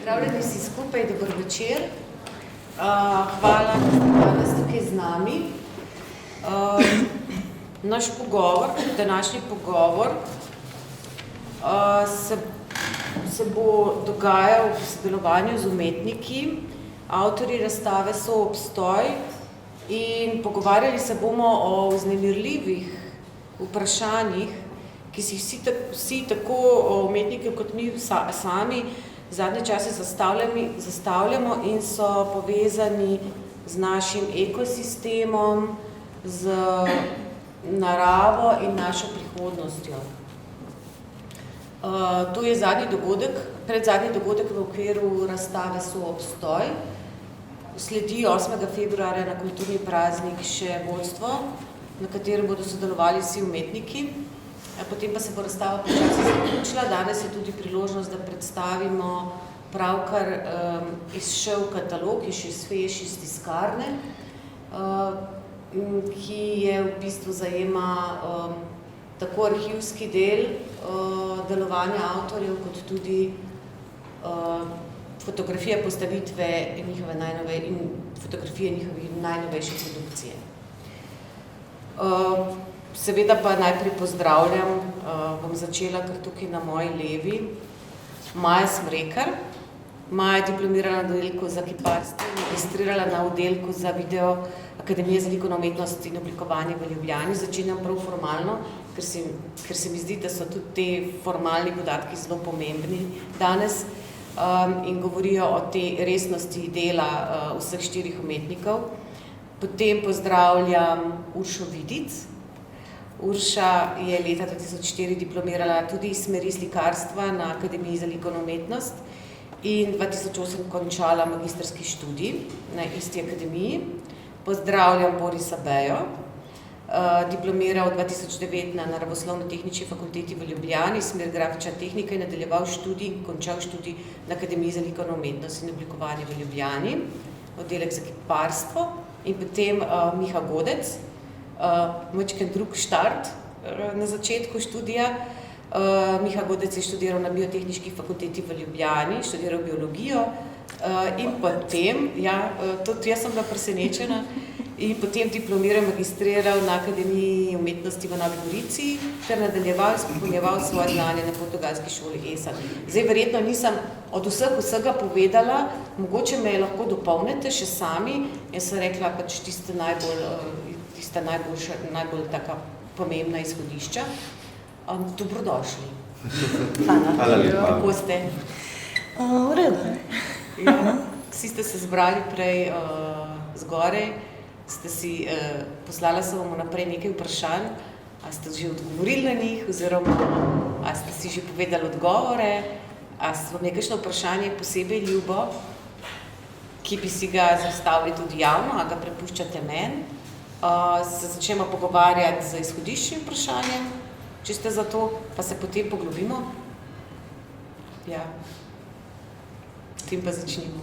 Pozdravljeni vsi skupaj, dober večer. Hvala, da ste danes tukaj z nami. Naš pogovor, današnji pogovor, se bo dogajal v sodelovanju z umetniki. Avtorji razstave so obstoj in pogovarjali se bomo o vznemirljivih vprašanjih, ki si vsi tako umetniki kot mi sami zadnje čase zastavljamo in so povezani z našim ekosistemom, z naravo in našo prihodnostjo. To je predzadnji dogodek v okviru razstave Soobstoj. Sledi 8. februarja na kulturni praznik še vodstvo, na katerem bodo sodelovali vsi umetniki. Potem pa se bo razstava počasi zaključila. Danes je tudi priložnost, da predstavimo pravkar izšel katalog iz Feš iz tiskarne, ki je v bistvu zajema tako arhivski del delovanja avtorjev, kot tudi fotografije postavitve in fotografije njihove najnovejše produkcije. Seveda pa najprej pozdravljam, bom začela kar tukaj na moji levi, Maja Smrekar. Maja je diplomirala na oddelku za kiparstvo in magistrirala na oddelku za video Akademije za likovno umetnost in oblikovanje v Ljubljani. Začenjam prav formalno, ker se mi zdi, da so tudi te formalni podatki zelo pomembni danes in govorijo o tej resnosti dela vseh štirih umetnikov. Potem pozdravljam Uršo Vidic. Urša je leta 2004 diplomirala tudi iz smeri slikarstva na Akademiji za likovno umetnost in 2008 končala magistrski študij na isti akademiji. Pozdravljam Borisa Bejo, diplomiral 2009 na Naravoslovno-tehnični fakulteti v Ljubljani, smer grafična tehnika in nadaljeval študij in končal študij na Akademiji za likovno umetnost in oblikovanje v Ljubljani, oddelek za kiparstvo. In potem Miha Godec, majčken drug štart na začetku študija. Miha Godec je študiral na Biotehniški fakulteti v Ljubljani, študiral biologijo in potem, tudi jaz sem bila presenečena, in potem diplomiral in magistriral na Akademiji umetnosti v Novi Gorici ter nadaljeval in izpopolnjeval svoje znanje na portugalski šoli ESA. Zdaj, verjetno nisem od vsega povedala, mogoče me lahko dopolnite še sami. Jaz sem rekla pač tiste najbolj taka pomembna izhodišča. Dobrodošli. Hvala lepa. Kako ste? V redu. Vsi ste se zbrali prej zgorej, ste si, poslala sem vam naprej nekaj vprašanj, a ste že odgovorili na njih, oziroma a ste si že povedali odgovore, a vam je kakšno vprašanje posebej ljubo, ki bi si ga zastavili tudi javno, a ga prepuščate meni. Se začnemo pogovarjati z izhodiščnim vprašanjem, če ste za to, pa se potem poglobimo. Ja. Potem pa začnimo.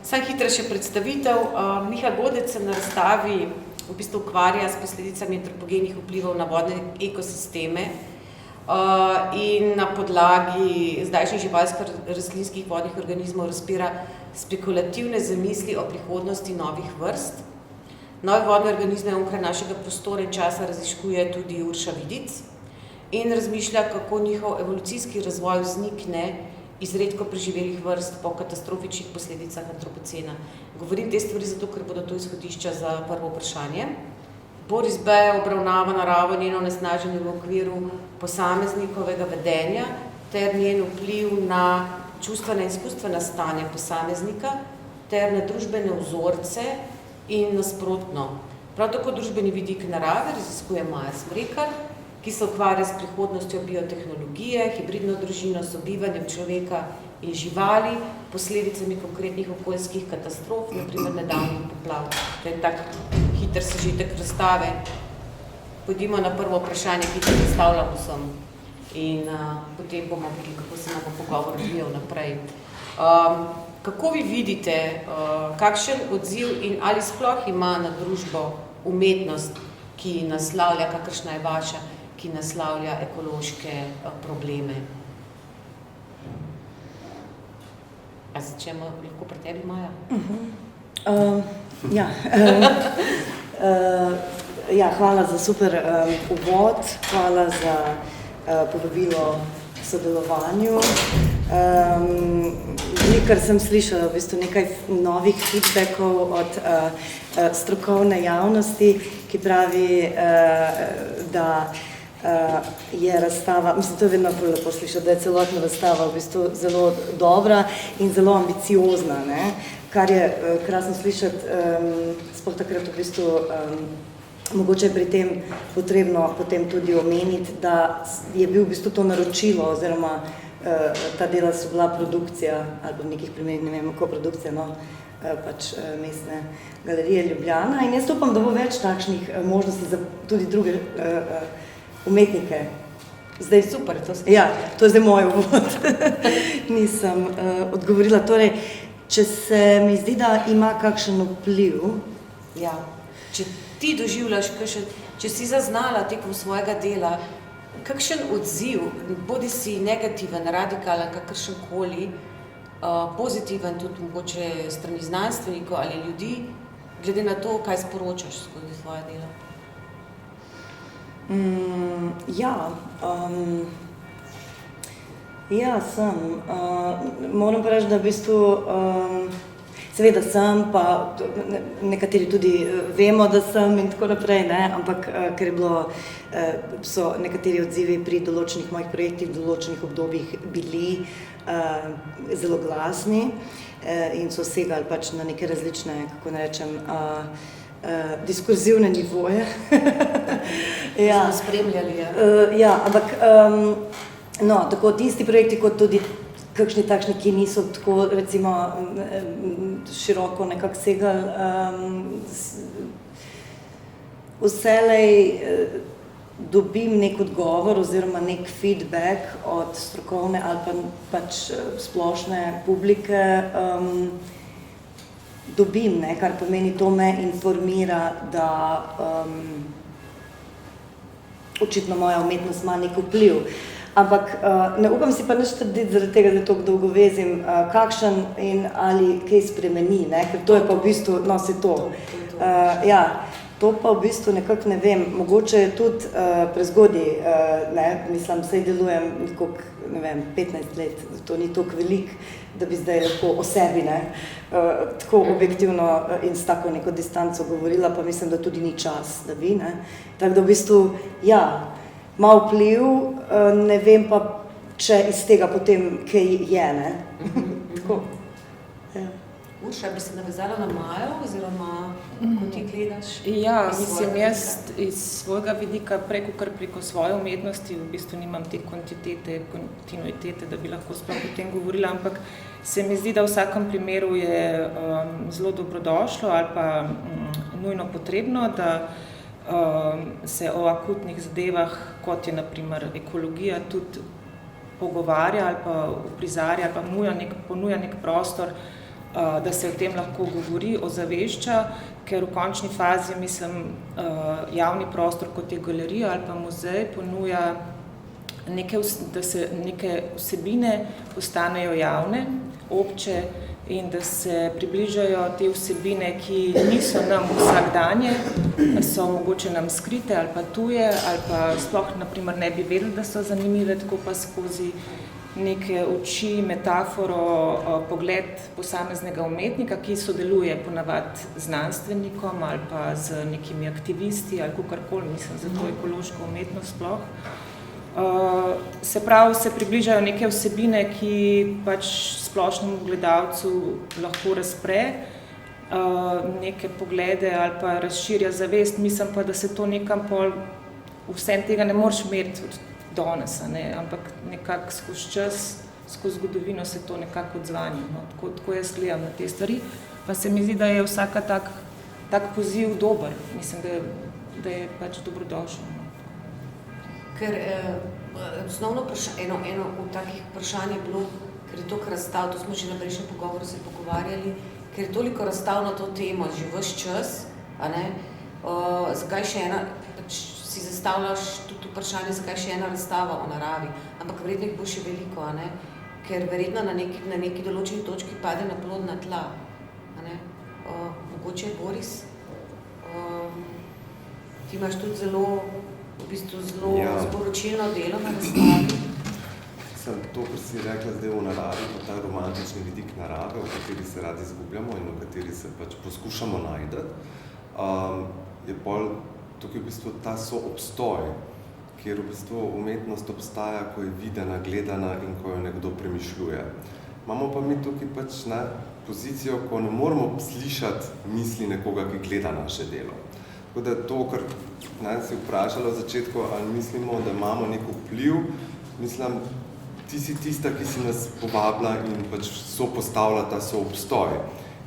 Sam hitra še predstavitev. Miha Godec se na razstavi v bistvu ukvarja s posledicami antropogenih vplivov na vodne ekosisteme in na podlagi zdajšnjih živalsko-rastlinskih vodnih organizmov razpira spekulativne zamisli o prihodnosti novih vrst. Nove vodne organizme onkraj našega prostora in časa raziskuje tudi Urša Vidic in razmišlja, kako njihov evolucijski razvoj vznikne iz redko preživelih vrst po katastrofičnih posledicah antropocena. Govorim te stvari zato, ker bodo to izhodišča za prvo vprašanje. Boris Bejo obravnava naravo njeno onesnaženje v okviru posameznikovega vedenja ter njen vpliv na čustvena in izkustvena stanja posameznika ter na družbene vzorce in nasprotno. Prav tako družbeni vidik narave raziskuje Maja Smrekar, ki se ukvarja s prihodnostjo biotehnologije, hibridno družino, sobivanjem človeka in živali, posledicami konkretnih okoljskih katastrof, na primer nedavnih poplav. To je tak hiter sežitek razstave. Pojdimo na prvo vprašanje, ki ga zastavljamo vsem. In potem bomo videli, kako se nam bo pogovor odvijal naprej. Kako vi vidite, kakšen odziv in ali sploh ima na družbo umetnost, ki naslavlja, kakršna je vaša, ki naslavlja ekološke probleme? A začnemo lahko pri tebi, Maja? Ja. Ja, hvala za super uvod, hvala za povabilo sodelovanju. Kar sem slišala v bistvu nekaj novih feedbackov od strokovne javnosti, ki pravi, da je razstava, mislim, to je vedno lepo slišati, da je celotna razstava v bistvu zelo dobra in zelo ambiciozna, ne? Kar je krasno slišati, sploh takrat v bistvu mogoče je pri tem potrebno potem tudi omeniti, da je bil v bistvu to naročilo oziroma ta dela so bila produkcija ali pa v nekih primerih, ne vem, koprodukcija, no, pač Mestne galerije Ljubljana in jaz upam, da bo več takšnih možnosti za tudi druge umetnike. Zdaj, super, to sem. Ja, to je zdaj moj uvod. Nisem odgovorila. Torej, če se mi zdi, da ima kakšen vpliv. Ja, če ti doživljaš, če si zaznala tekom svojega dela, kakšen odziv, bodi si negativen, radikalen, kakršenkoli, pozitiven tudi mogoče strani znanstvenikov ali ljudi, glede na to, kaj sporočaš skozi svoje dela? Ja, sem. Moram pa reči, da v bistvu seveda sem, pa nekateri tudi vemo, da sem in tako naprej, ne, ampak ker je bilo, so nekateri odzivi pri določenih mojih projektih v določenih obdobjih bili zelo glasni in so segali pač na neke različne, kako ne rečem, diskurzivne nivoje. Ja. Smo spremljali, ja. Ja, ampak no, tako tisti projekti kot tudi kakšni takšni, ki niso tako recimo široko nekako segali, vselej dobim nek odgovor oziroma nek feedback od strokovne ali pa pač splošne publike, dobim, ne, kar pomeni, to me informira, da očitno moja umetnost ima nek vpliv. Ampak ne upam si pa nič trditi zaradi tega, da toliko dolgo vezim, kakšen in ali kaj spremeni, ne, ker to je pa v bistvu, no, se to. Ja, to pa v bistvu nekako ne vem, mogoče je tudi prezgodaj, ne, mislim, saj delujem nekako, ne vem, 15 let, to ni toliko veliko, da bi zdaj lahko o sebi, ne, tako objektivno in s tako neko distanco govorila, pa mislim, da tudi ni čas, da bi, ne. Tako da v bistvu, ja, ima vpliv, ne vem pa, če iz tega potem kaj je, ne. Tako. Ja. Urša, bi se navezala na Majo, oziroma ko ti gledaš? Ja, mislim, jaz iz svojega vidika preko svoje umetnosti v bistvu nimam te kontinuitete, da bi lahko sploh o tem govorila, ampak se mi zdi, da v vsakem primeru je zelo dobrodošlo ali pa nujno potrebno, da se o akutnih zadevah, kot je na primer ekologija, tudi pogovarja ali pa uprizarja ali pa ponuja nek prostor, da se o tem lahko govori, ozavešča, ker v končni fazi, mislim, javni prostor, kot je galerija ali pa muzej, ponuja da se neke vsebine postanejo javne, obče in da se približajo te vsebine, ki niso nam vsakdanje, so mogoče nam skrite ali pa tuje, ali pa sploh, na primer, ne bi vedeli, da so zanimive, tako pa skozi neke oči, metaforo, pogled posameznega umetnika, ki sodeluje ponavadi z znanstvenikom ali pa z nekimi aktivisti ali kakorkoli, mislim, za to ekološko umetnost sploh. Se pravi, se približajo neke vsebine, ki pač splošnemu gledalcu lahko razpre neke poglede ali pa razširja zavest, mislim pa, da se to nekam pol, vsem tega ne moreš meriti od danes, ne, ampak nekako skozi čas, skozi zgodovino se to nekako odzvanja, no, tako jaz gledam na te stvari, pa se mi zdi, da je vsaka tak poziv dober, mislim, da je pač dobrodošel. No. Ker osnovno eno od takih vprašanj je bilo, ker je toliko razstav, to smo že na prejšnjem pogovoru se pogovarjali, ker je toliko razstav na to temo že ves čas, a ne, zakaj še ena, pač si zastavljaš tudi vprašanje, zakaj še ena razstava o naravi, ampak verjetno jih bo še veliko, a ne. ker verjetno na neki določeni točki pade na plodna tla. A ne? Mogoče Boris, ti imaš tudi zelo sporočilno delo na razstavi. To, kar si rekla zdaj o naravi, pa ta romantični vidik narave, v kateri se radi izgubljamo in v kateri se pač poskušamo najti, je bolj tukaj v bistvu ta soobstoj, kjer v bistvu umetnost obstaja, ko je videna, gledana in ko jo nekdo premišljuje. Imamo pa mi tukaj pač pozicijo, ko ne moramo slišati misli nekoga, ki gleda naše delo. Tako da to, kar si vprašala v začetku, ali mislimo, da imamo nek vpliv, mislim, ti si tista, ki si nas povabila in pač sopostavlja ta soobstoj.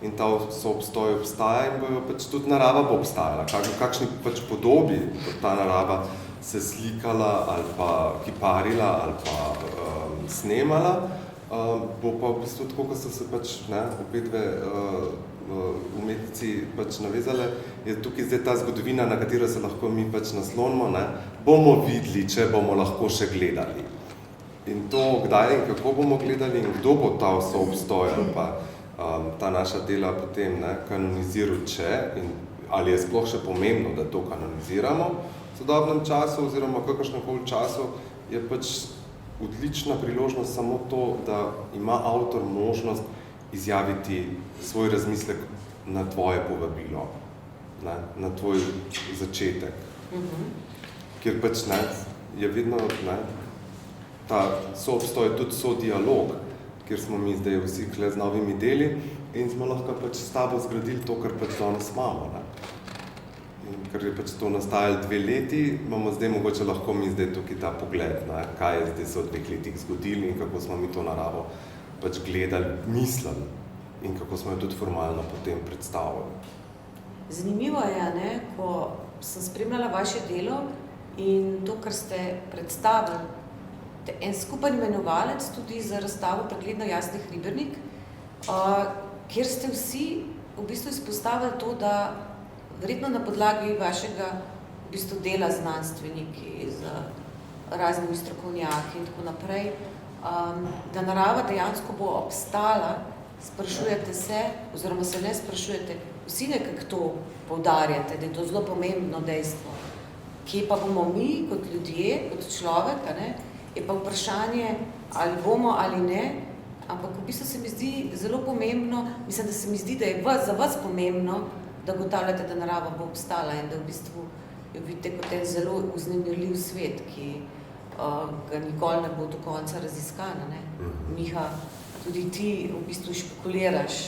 In ta soobstoj obstaja in bo pač tudi narava bo obstajala. Kakšni pač podobi ta narava se slikala ali pa kiparila ali pa snemala, bo pa v bistvu tako, ko so se pač obe dve umetnici pač navezale, je tukaj zdaj ta zgodovina, na katero se lahko mi pač naslonimo, bomo videli, če bomo lahko še gledali. In to, kdaj in kako bomo gledali in kdo bo ta soobstoj ali pa ta naša dela potem kanoniziral, in ali je sploh še pomembno, da to kanoniziramo v sodobnem času oziroma kakršnemkoli času, je pač odlična priložnost samo to, da ima avtor možnost izjaviti svoj razmislek na tvoje povabilo, na tvoj začetek. Kjer pač je vedno ta soobstoj tudi sodialog, kjer smo mi zdaj vsi kle z novimi deli in smo lahko pač s tabo zgradili to, kar pač danes imamo. In ker je pač to nastajalo 2 leti, imamo zdaj mogoče lahko mi zdaj tukaj ta pogled, kaj je zdaj se v 2 letih zgodilo in kako smo mi to naravo pač gledali, mislili in kako smo jo tudi formalno potem predstavili. Zanimivo je, ko sem spremljala vaše delo in to, kar ste predstavili, en skupen imenovalec tudi za razstavo Pregledno Jasni Hribernik, kjer ste vsi v bistvu izpostavili to, da verjetno na podlagi vašega v bistvu dela znanstveniki z raznimi strokovnjaki in tako naprej, da narava dejansko bo obstala, sprašujete se, oziroma se ne sprašujete, vsi nekako to poudarjate, da je to zelo pomembno dejstvo. Kje pa bomo mi kot ljudje, kot človek, je pa vprašanje, ali bomo ali ne, ampak v bistvu se mi zdi zelo pomembno, mislim, da se mi zdi, da je za vas pomembno, da ugotavljate, da narava bo obstala in da v bistvu jo vidite kot en zelo vznemirljiv svet, ki ga nikoli ne bo do konca raziskana. Miha, tudi ti v bistvu špekuliraš,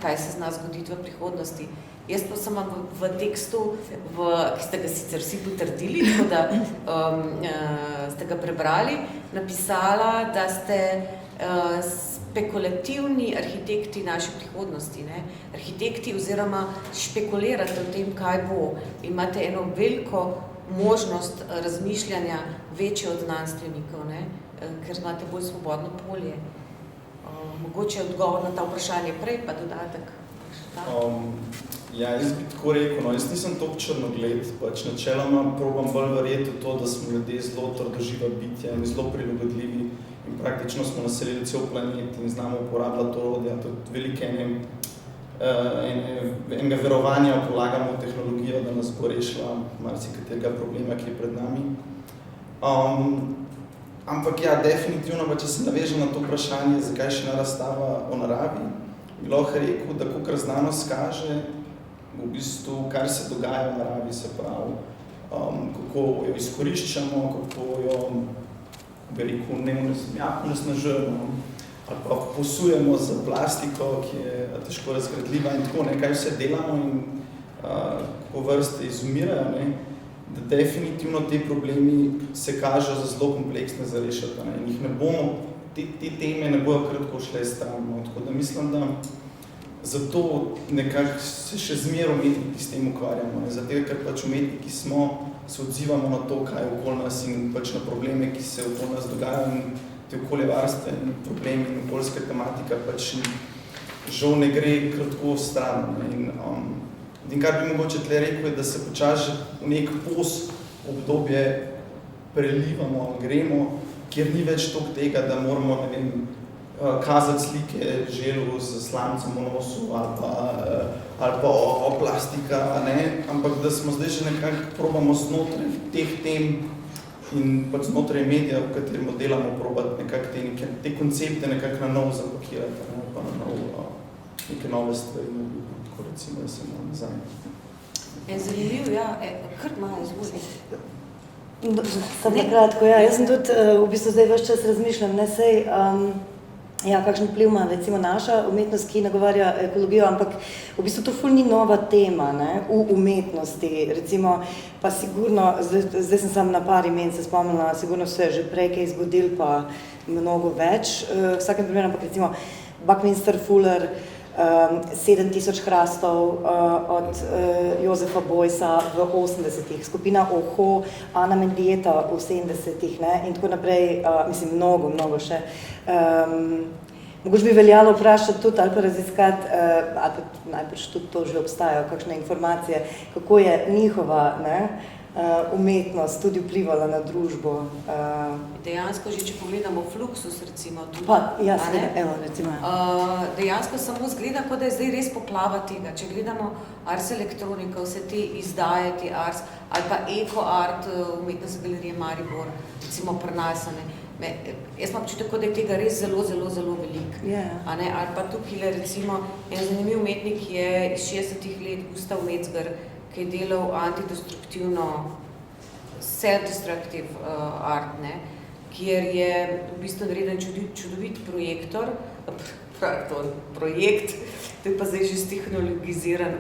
kaj se zna zgoditi v prihodnosti. Jaz pa sem v tekstu, ki ste ga sicer vsi potrdili, tako da ste ga prebrali, napisala, da ste spekulativni arhitekti naše prihodnosti. Arhitekti oziroma špekulirate o tem, kaj bo. Imate eno veliko možnost razmišljanja večje od znanstvenikov, ker imate bolj svobodno polje. Mogoče je odgovor na ta vprašanje prej, pa dodatek. Jaz bi tako rekel, jaz nisem toliko črnogled, pač načeloma probam bolj verjeti v to, da smo ljudje zelo trdoživa bitja in zelo prilagodljivi in praktično smo naselili cel planet in znamo uporabljati orodja, tudi velike enega verovanja polagamo v tehnologijo, da nas bo rešila marsikaterega problema, ki je pred nami. Ampak ja, definitivno, če se navežem na to vprašanje, zakaj še ena razstava o naravi, bi lahko rekel, da kakor znanost kaže, v bistvu, kar se dogaja v naravi, se pravi, kako jo izkoriščamo, kako jo, bi rekel, onesnažujemo, ali pa posujemo z plastiko, ki je težko razgradljiva in tako, kaj vse delamo in kako vrste izumirajo, da definitivno te problemi se kažejo za zelo kompleksne za rešiti in jih ne bomo, te teme ne bojo kratko šle stran. Tako da mislim, da zato nekako se še zmeraj umetniki s tem ukvarjamo. Zato, ker pač umetniki smo, se odzivamo na to, kaj je okoli nas in pač na probleme, ki se okoli nas dogajajo in te okoljevarstveni problemi in okoljska tematika pač žal ne gre kratko stran. In kar bi mogoče tle rekel, je, da se počasi v nek obdobje prelivamo, gremo, kjer ni več toliko tega, da moramo, kazati slike želv z slancem v nosu ali pa o plastika, ne? Ampak da smo zdaj že nekako probamo znotraj teh tem in pač znotraj medija, v katerem delamo, probati nekako te koncepte nekako na novo zapakirati, ne? Pa na novo neke nove stvari, tako recimo, da se malo nazaj. Zanimiv, ja, kar Maja, izvoli. Samo kratko, ja, jaz sem tudi v bistvu zdaj ves čas razmišljam, ne sej, ja, kakšen vpliv ima recimo naša umetnost, ki nagovarja ekologijo, ampak v bistvu to ful ni nova tema, ne, v umetnosti, recimo, pa sigurno, zdaj sem samo na par imen se spomnila, sigurno se je že prej kaj zgodil, pa mnogo več, v vsakem primeru, ampak recimo Buckminster Fuller, 7000 hrastov od Josefa Beuysa v 80-ih, skupina Oho, Ana Mendieta v 70-ih, ne, in tako naprej, mislim, mnogo še. Mogoče bi veljalo vprašati tudi ali pa raziskati, ali pa najbrž tudi to že obstajajo, kakšne informacije, kako je njihova, ne, umetnost tudi vplivala na družbo. Dejansko, že če pogledamo Fluxus, recimo, tudi, pa, ja, evo, recimo. Dejansko samo zgleda, kot da je zdaj res poplava tega. Če gledamo Ars Electronica, vse te izdaje, te Ars, ali pa Eko Art, umetnostne galerije Maribor, recimo pri nas, jaz imam občutek, da je tega res zelo veliko. Yeah. Ali pa tukaj, recimo, en zanimiv umetnik je iz 60-ih let, Gustav Metzger, ki je delal antidestruktivno, self-destructive art, ne, kjer je v bistvu nareden čudovit projekt, to je pa zdaj že stehnologiziran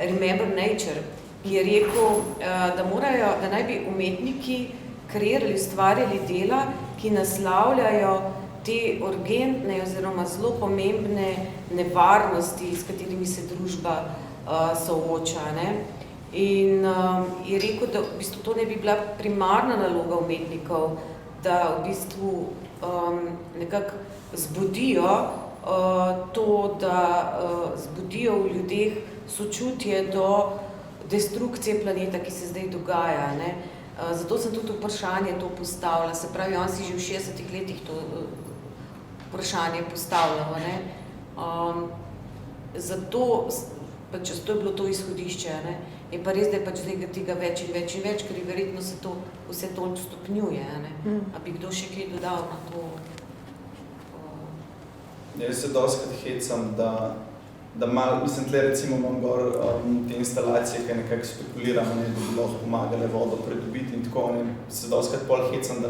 Remember Nature, ki je rekel, da naj bi umetniki kreirali, ustvarjali dela, ki naslavljajo te urgentne oziroma zelo pomembne nevarnosti, s katerimi se družba sooča, ne. In je rekel, da v bistvu to ne bi bila primarna naloga umetnikov, da v bistvu nekako zbudijo to, da zbudijo v ljudeh sočutje do destrukcije planeta, ki se zdaj dogaja, ne. Zato sem tudi vprašanje to postavila, se pravi, on si že v 60-ih letih to vprašanje postavljal, ne. Zato pač to je bilo to izhodišče, ne. Je pa res, da je pač zdaj tega več in več, ker je verjetno se to vse toliko stopnjuje, ne. A bi kdo še kaj dodal na to? Jaz se dostikrat hecam, da malo, mislim, tle recimo imam gor te instalacije, ki nekako spekuliramo, ne, da bi lahko pomagale vodo pridobiti in tako, ne, se dostikrat pol hecam, da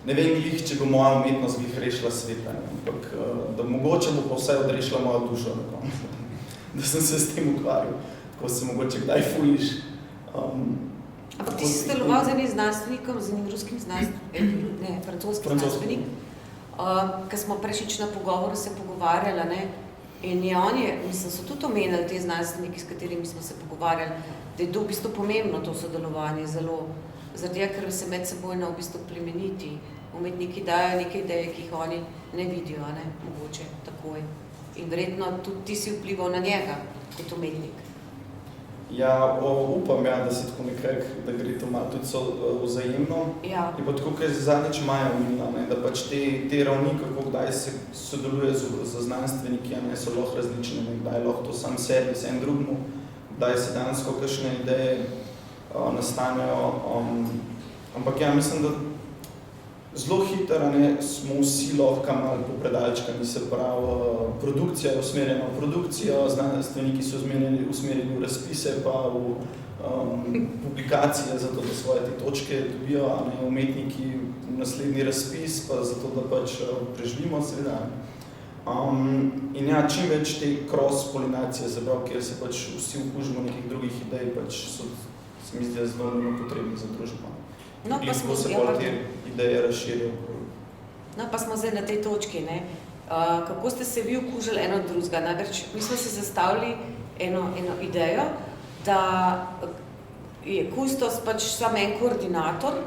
ne vem glih, če bo moja umetnost glih rešila sveta, ne, ampak da mogoče bo pa vsaj odrešila mojo dušo, da sem se s tem ukvarjal, tako se mogoče kdaj fuliš. Ampak ti si sodeloval z enim znanstvenikom, z enim ruskim znanstvenikom, francoskim znanstvenik, ko smo prejšič na pogovoru se pogovarjali, ne, in mislim, so tudi omenili te znanstveniki, s katerimi smo se pogovarjali, da je to v bistvu pomembno, to sodelovanje zelo, zaradi ker se medsebojno v bistvu plemeniti. Umetniki dajo neke ideje, ki jih oni ne vidijo, ne, mogoče takoj. In verjetno tudi ti si vplival na njega kot umetnik. Ja, upam, ja, da se tako nekako, da gre to malo tudi vzajemno. Ja. In pa tako, kaj zadnjič Maja omenila, da pač te ravni, kako kdaj se sodeluje z znanstveniki, ne, so lahko različne, ne, kdaj lahko to sam servis en drugmu, kdaj se dansko kakšne ideje nastanejo. Ampak ja, mislim, da zelo hitro, ne, smo vsi lahko malo popredalčkani, se pravi, produkcija je usmerjena v produkcijo, znanstveniki so usmerjeni v razpise, pa v publikacije, zato da svoje te točke dobijo, a ne, umetniki v naslednji razpis, pa zato da pač preživimo seveda. In ja, čim več te cross-polinacije, se pravi, kjer se pač vsi okužimo nekih drugih idej, pač so, se mi zdi, zelo potrebni za družbo. No, pa smo se bolj te ideje razširijo. No, pa smo zdaj na tej točki, ne. Kako ste se vi okužili eno drugega? Namreč, mi smo se zastavili eno idejo, da je kustos pač samo en koordinator,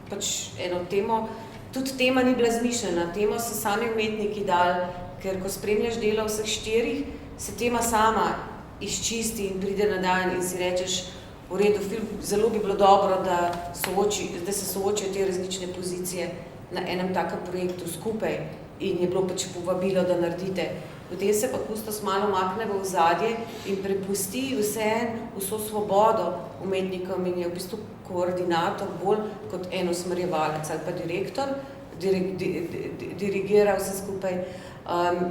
pač eno temo, tudi tema ni bila zmišljena, temo so sami umetniki dali, ker ko spremljaš delo vseh 4, se tema sama izčisti in pride na dan in si rečeš, v redu, film, zelo bi bilo dobro, da se soočijo te različne pozicije na enem takem projektu skupaj in je bilo pač povabilo, da naredite. Potem se pa kustos malo makne v ozadje in prepusti vso svobodo umetnikom in je v bistvu koordinator bolj kot enosmerjevalec ali pa direktor, dirigira vse skupaj.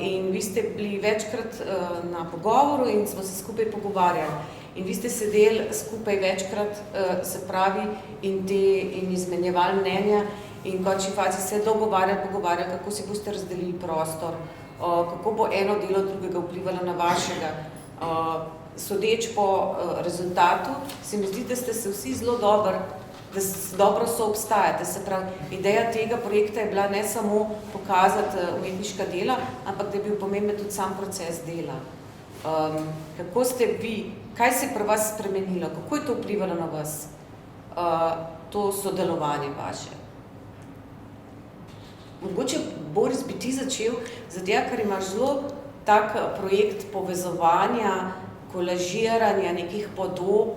In vi ste bili večkrat na pogovoru in smo se skupaj pogovarjali. In vi ste sedeli skupaj večkrat, se pravi, in izmenjevali mnenja in v končni fazi se pogovarjali, kako si boste razdelili prostor, kako bo eno delo drugega vplivalo na vašega. Sodeč po rezultatu, se mi zdi, da ste se vsi zelo dobro soobstajate. Se pravi, ideja tega projekta je bila ne samo pokazati umetniška dela, ampak da je bil pomemben tudi sam proces dela. Kako ste vi, kaj se je pri vas spremenilo, kako je to vplivalo na vas, to sodelovanje vaše? Mogoče, Boris, bi ti začel, zato ker imaš zelo tak projekt povezovanja, kolažiranja nekih podob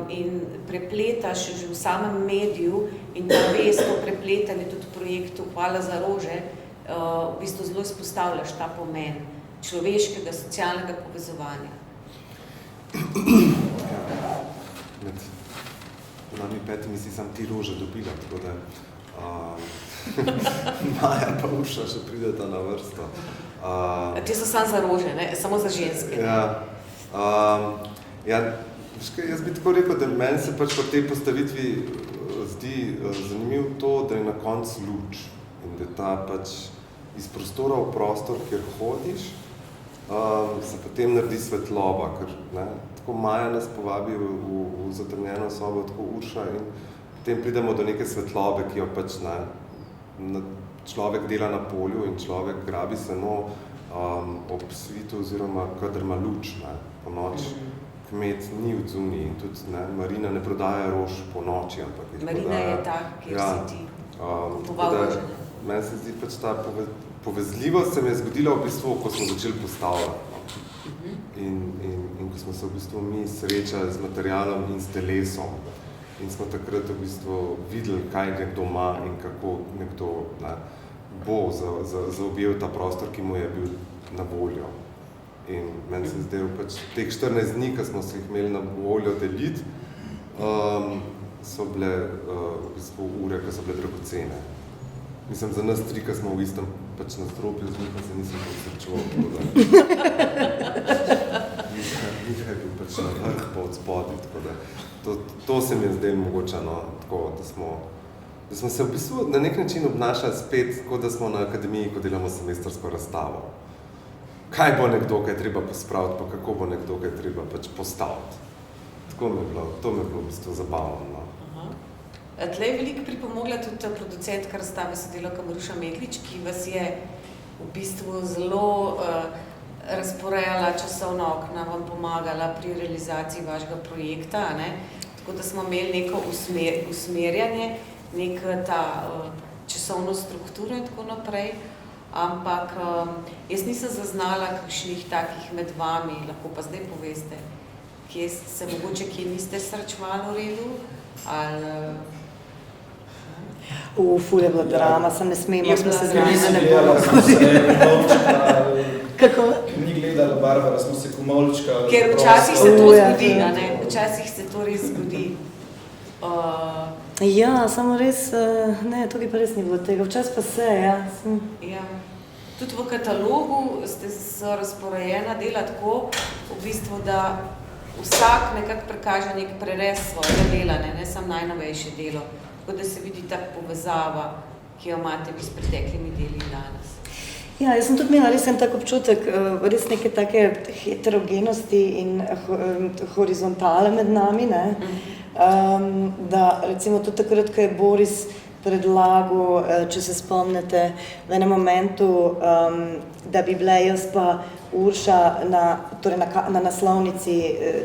in prepletaš že v samem mediju in ta vest o prepletanju tudi v projektu Hvala za rože, v bistvu zelo izpostavljaš ta pomen človeškega, socialnega povezovanja. Med nami 5 si sam ti rože dobila, tako da Maja pa Urša še prideta na vrsto. Te so samo za rože, ne? Samo za ženske. Jaz bi tako rekel, da meni se pač po tej postavitvi zdi zanimivo to, da je na koncu luč in da ta pač iz prostora v prostor, kjer hodiš, se potem naredi svetloba, ker tako Maja nas povabi v zatemnjeno sobo, tako Urša in potem pridemo do neke svetlobe, ki jo pač človek dela na polju in človek grabi seno ob svitu oziroma kadar ima luč, po noči. Kmet ni v zunji in tudi Marina ne prodaja rož po noči, ampak jih prodaja. Marina je ta, kjer si ti kupoval rože. Meni se zdi pač ta povezljivost se mi je zgodila v bistvu, ko smo začeli postavljati. In ko smo se v bistvu mi srečali z materialom in s telesom. In smo takrat v bistvu videli, kaj nekdo ima in kako nekdo bo zaobjel ta prostor, ki mu je bil na voljo. In meni se zdaj pač teh 14 dni, ki smo se jih imeli na voljo deliti, so bile v bistvu ure, ki so bile dragocene. Mislim, za nas 3, ki smo v istem pač nastropju, z njih pa se nisem posrečoval. Njih je bil pač na vrh pa od spodaj, tako da to se mi je zdaj mogoče, tako, da smo se v bistvu na nek način obnašali spet, kot da smo na akademiji, ko delamo semestrsko razstavo. Kaj bo nekdo, kaj treba pospraviti, pa kako bo nekdo, kaj treba pač postaviti. Tako mi je bilo, to mi je bilo v bistvu zabavno. Tle je veliko pripomogla tudi producentka razstave sodelavka Maruša Meglič, ki vas je v bistvu zelo razporejala časovna okna, vam pomagala pri realizaciji vašega projekta, tako da smo imeli neko usmerjanje, neko ta časovno strukturo in tako naprej, ampak jaz nisem zaznala kakšnih takih med vami, lahko pa zdaj poveste, kje se mogoče, kje niste srečevali v redu, ali... Ful je bila drama, sem ne smemo, smo se znali, da ne bomo. Kako? Ni gledala Barbara, smo se komolčkali. Ker včasih se to zgodi, včasih se to res zgodi. Ja, samo res, ne, tukaj pa res ni bilo tega, včasih pa se, Ja. Tudi v katalogu ste razporejena dela tako, v bistvu, da vsak nekako prikaže nek prerez svojega dela, ne samo najnovejše delo. Tako da se vidi ta povezava, ki jo imate vi s preteklimi deli danes. Ja, jaz sem tudi imela res en tak občutek, res neke take heterogenosti in horizontale med nami, da recimo tudi takrat, ko je Boris predlagal, če se spomnite, v enem momentu, da bi bile jaz pa Urša na naslovnici,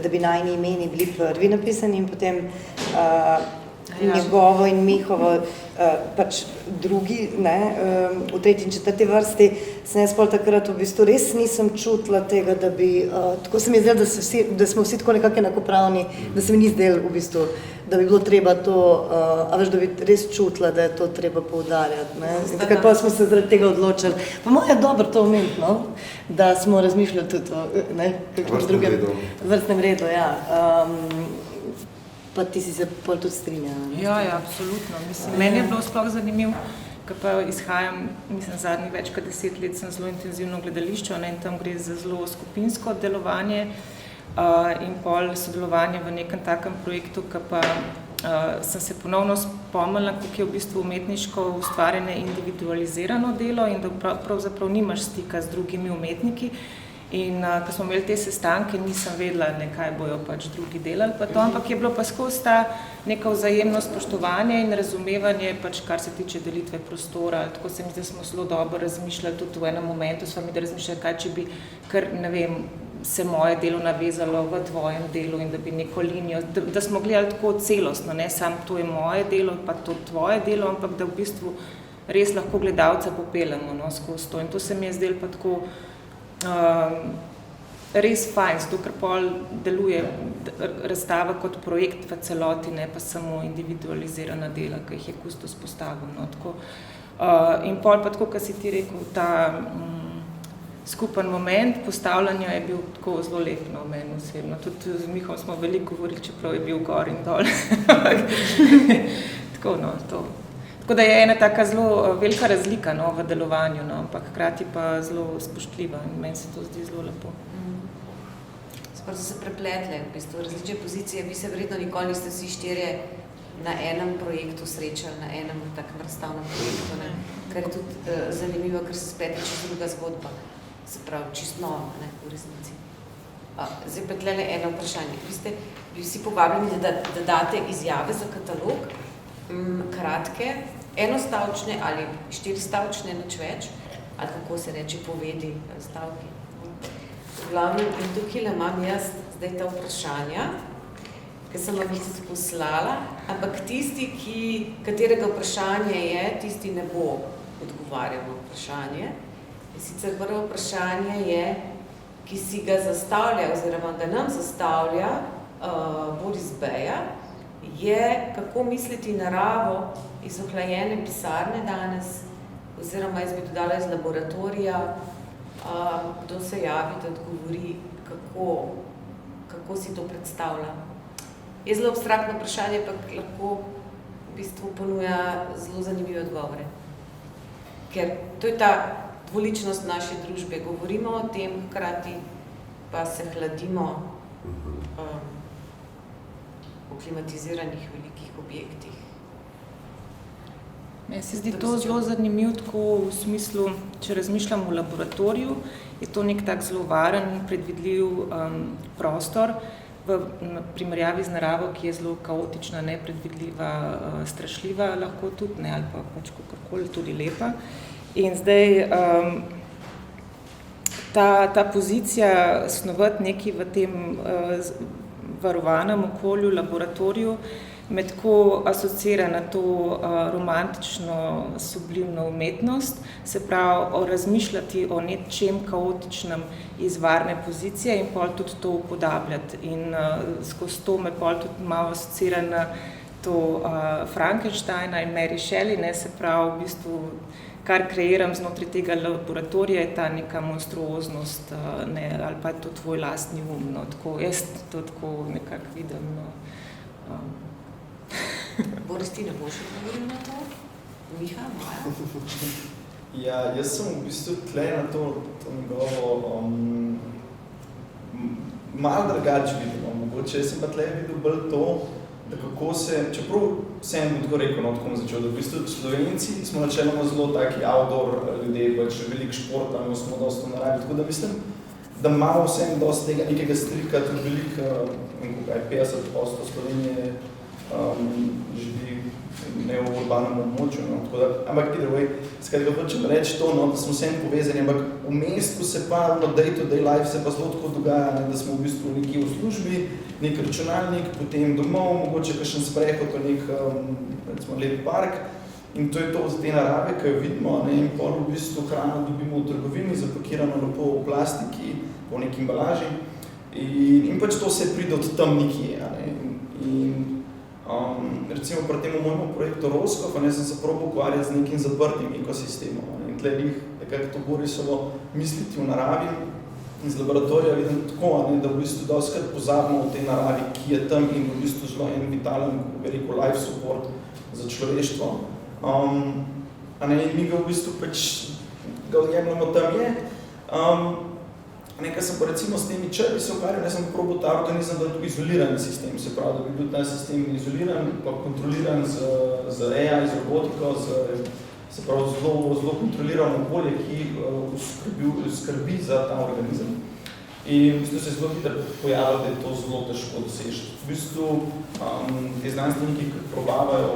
da bi najni imeni bili prvi napisani in potem njegovo in Mihovo, pač drugi, ne, v tretji in četrti vrsti, sem jaz pol takrat v bistvu res nisem čutila tega, da bi, tako se mi je zdelo, da smo vsi tako nekako enakopravni, da se mi ni zdelo v bistvu, da bi bilo treba to, a veš, da bi res čutila, da je to treba poudarjati, ne. In takrat pa smo se zaradi tega odločili. Pa moje je dobro to omeniti, no, da smo razmišljali tudi o, ne, kakšnem drugem vrstnem redu, ja. Pa ti si se pol tudi strinjala. Ja, absolutno. Mislim, meni je bilo sploh zanimivo, ker pa izhajam, mislim, zadnjih več kot 10 let sem zelo intenzivno v gledališču, ne, in tam gre za zelo skupinsko delovanje in pol sodelovanje v nekem takem projektu, ki pa sem se ponovno spomnila, kako je v bistvu umetniško ustvarjanje individualizirano delo in da pravzaprav nimaš stika z drugimi umetniki. In ko smo imeli te sestanke, nisem vedela, kaj bojo pač drugi delali, pa to, ampak je bilo pa skozi ta neka vzajemno spoštovanje in razumevanje, pač kar se tiče delitve prostora. Tako se mi zdi, da smo zelo dobro razmišljali, tudi v enem momentu smo mi razmišljali, kaj če bi kar, ne vem, se moje delo navezalo v tvojem delu in da bi neko linijo, da smo gledali tako celostno, ne samo to je moje delo, pa to tvoje delo, ampak da v bistvu res lahko gledalca popeljemo, no, skozi to. In to se mi je zdelo pa tako res fajn, zato ker pol deluje razstava kot projekt v celoti, ne pa samo individualizirana dela, ki jih je kustos postavil. No, tako. In pol pa tako, kar si ti rekel, ta skupen moment postavljanja je bil tako zelo lep, no, meni osebno. Tudi z Mihom smo veliko govorili, čeprav je bil gor in dol. Tako, no, to. Tako da je ena taka zelo velika razlika, no, v delovanju, no, ampak hkrati pa zelo spoštljiva in meni se to zdi zelo lepo. Sploh so se prepletle, v bistvu, različne pozicije, vi se verjetno nikoli niste vsi štirje na enem projektu srečali, na enem takem razstavnem projektu, ne, kar je tudi zanimivo, ker se splete čez druga zgodba, se pravi, čist nova, ne, v resnici. Zdaj pa tlele eno vprašanje. Vi ste vsi povabljeni, da date izjave za katalog, kratke, enostavčne ali 4stavčne, nič več, ali kako se reče, povedi, stavki. V glavnem, in tukaj imam jaz zdaj ta vprašanja, ki sem vam jih poslala, ampak tisti, katerega vprašanje je, tisti ne bo odgovarjal na vprašanje. In sicer prvo vprašanje je, ki si ga zastavlja, oziroma ga nam zastavlja Boris Beja, je, kako misliti naravo iz ohlajene pisarne danes, oziroma jaz bi dodala iz laboratorija, kdo se javi, da odgovori, kako si to predstavlja. Je zelo abstraktno vprašanje, pa lahko v bistvu ponuja zelo zanimive odgovore. Ker to je ta dvoličnost naše družbe. Govorimo o tem, hkrati pa se hladimo v klimatiziranih velikih objektih. Meni se zdi to zelo zanimivo tako v smislu, če razmišljam v laboratoriju, je to nek tak zelo varen in predvidljiv prostor v primerjavi z naravo, ki je zelo kaotična, nepredvidljiva, strašljiva, lahko tudi, ne, ali pa pač kakorkoli tudi lepa. In zdaj ta pozicija snovati nekaj v tem varovanem okolju, laboratoriju, me tako asocira na to romantično, sublimno umetnost, se pravi razmišljati o nečem kaotičnem iz varne pozicije in pol tudi to upodabljati. In skozi to me pol tudi malo asocira na to Frankensteina in Mary Shelley, ne, se pravi v bistvu, kar kreiram znotraj tega laboratorija, je ta neka monstruoznost, ne, ali pa je to tvoj lastni um, no, tako, jaz to tako nekako vidim, no. Boris, ti ne boš odgovoril na to? Miha, Maja? Ja, jaz sem v bistvu tle na to njegovo malo drugače videl, mogoče jaz sem pa tle videl bolj to, da kako se, čeprav sem bi tako rekel, no, tako začel, da v bistvu Slovenci smo načeloma zelo taki outdoor ljudje, pač veliko športamo, smo dosti v naravi, tako da mislim, da malo vsem dosti tega nekega strika, tudi veliko, 50% Slovenije živi ne v urbanem območju, no, tako da, ampak skratka, hočem reči to, no, da smo vsem povezani, ampak v mestu se pa, no, day-to-day life se pa zelo tako dogaja, ne, da smo v bistvu nekje v službi, nek računalnik, potem domov, mogoče kakšen sprehod v nek, recimo, lep park, in to je to z te narave, ki jo vidimo, ne, in pol v bistvu hrano dobimo v trgovini, zapakirano lepo v plastiki, po neki embalaži, in pač to se pride od tam nekje, ne, in recimo pri tem mojemu projektu Roskov, ne, sem se probal ukvarjati z nekim zaprtim ekosistemom, ne, in tle jih nekako to Borisovo misliti v naravi, in z laboratorija vidim tako, ne, da v bistvu dostikrat pozabimo o tej naravi, ki je tam in v bistvu zelo en vitalen, veliko life support za človeštvo. In mi ga v bistvu pač ga odjemljamo tam je. Nekaj sem pa recimo s temi črvi se ukvarjal, ne sem pa probal ta organizem, da je to izoliran sistem, se pravi, da bi bil ta sistem izoliran, pa kontroliran z AI, z robotiko, se pravi zelo kontrolirano okolje, ki skrbi za ta organizem. In v bistvu se zelo hitro pojavilo, da je to zelo težko doseči. V bistvu te znanstveniki, ki probavajo,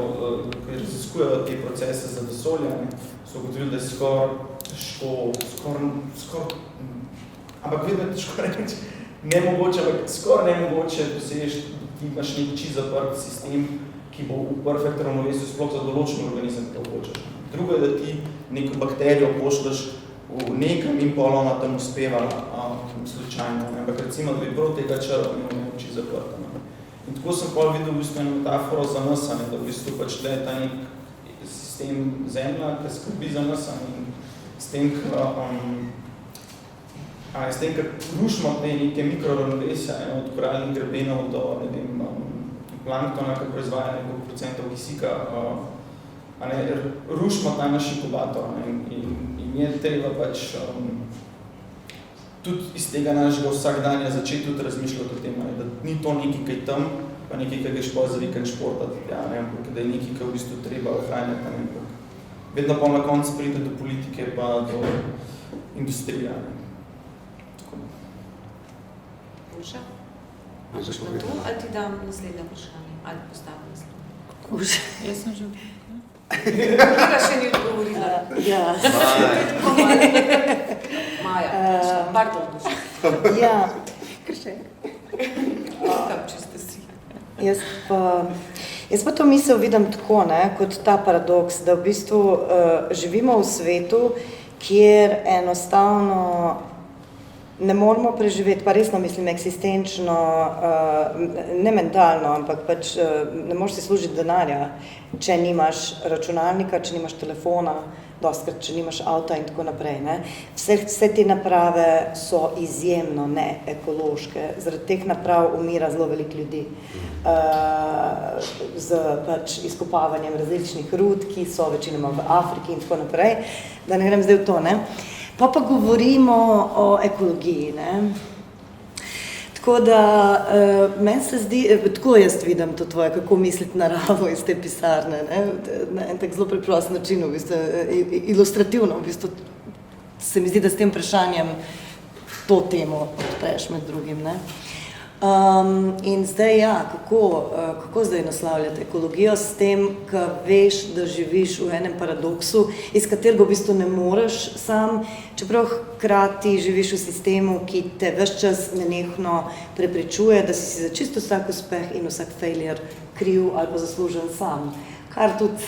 ki raziskujejo te procese za vesolje, so ugotovili, da je skoraj težko, ampak vedno je težko reči, nemogoče, ampak skoraj nemogoče doseči, da ti imaš nek čisto zaprt sistem, ki bo v perfektnem ravnovesju sploh za določen organizem, ki ga hočeš. Drugo je, da ti neko bakterijo pošleš v nekam in pol ona tam uspevala slučajno, ampak recimo, da bi prav tega črva imel čisto zaprta. In tako sem pol videl v bistvu eno metaforo za nas, da v bistvu pač tle ta nek sistem zemlja, ki skrbi za nas in s tem, ker rušimo te neke mikroravnovesja, od koralnih grebenov do, ne vem, planktona, ki proizvaja nekaj procentov kisika, rušimo ta naš inkubator in je treba pač tudi iz tega našega vsakdanja začeti tudi razmišljati o tem, da ni to nekaj, kaj tam, pa nekaj, kaj greš pa za vikend športati, da je nekaj, kaj v bistvu treba ohranjati. Vedno pa na koncu pride do politike pa do industrije. Urša, imaš na to, ali ti dam naslednje vprašanje, ali postavim naslednje? Urša. Jaz sem že Kira še ni odgovorila. Ja. Maja, pardon, duša. Ja. Kam, če ste si. Jaz pa to misel vidim tako, ne, kot ta paradoks, da v bistvu živimo v svetu, kjer enostavno ne moramo preživeti, pa resno mislim eksistenčno, ne mentalno, ampak pač ne moreš si služiti denarja, če nimaš računalnika, če nimaš telefona, dostikrat, če nimaš avta in tako naprej. Ne. Vse te naprave so izjemno neekološke, zaradi teh naprav umira zelo veliko ljudi z pač izkopavanjem različnih rud, ki so večinoma v Afriki in tako naprej, da ne grem zdaj v to, ne. Pa govorimo o ekologiji, ne. Tako da, meni se zdi, tako jaz vidim to tvoje, kako misliti naravo iz te pisarne, ne, na en tak zelo preprost način, v bistvu, ilustrativno, v bistvu, se mi zdi, da s tem vprašanjem to temo odpreš med drugim, ne. In zdaj, ja, kako zdaj naslavljati ekologijo s tem, ko veš, da živiš v enem paradoksu, iz katerega v bistvu ne moreš sam, čeprav hkrati živiš v sistemu, ki te ves čas nenehno preprečuje, da si za čisto vsak uspeh in vsak failure kriv ali pa zaslužen sam. Kar tudi,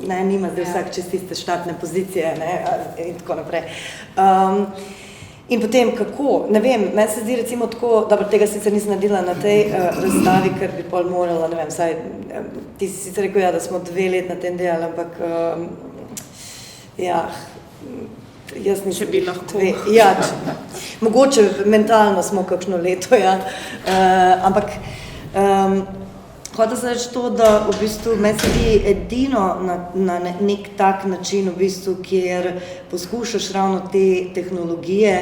ne, nima zdaj vsak čez tiste štartne pozicije, ne, in tako naprej. In potem, kako, ne vem, meni se zdi recimo tako, dobro, tega sicer nisem naredila na tej razstavi, ker bi pol morala, ne vem, saj, ti si sicer rekel, ja, da smo 2 let na tem delali, ampak, ja, jaz nisem... Če bi lahko. Ja, mogoče mentalno smo kakšno leto, ja, ampak, hotel sem reči to, da v bistvu meni se zdi edino na nek tak način, v bistvu, kjer poskušaš ravno te tehnologije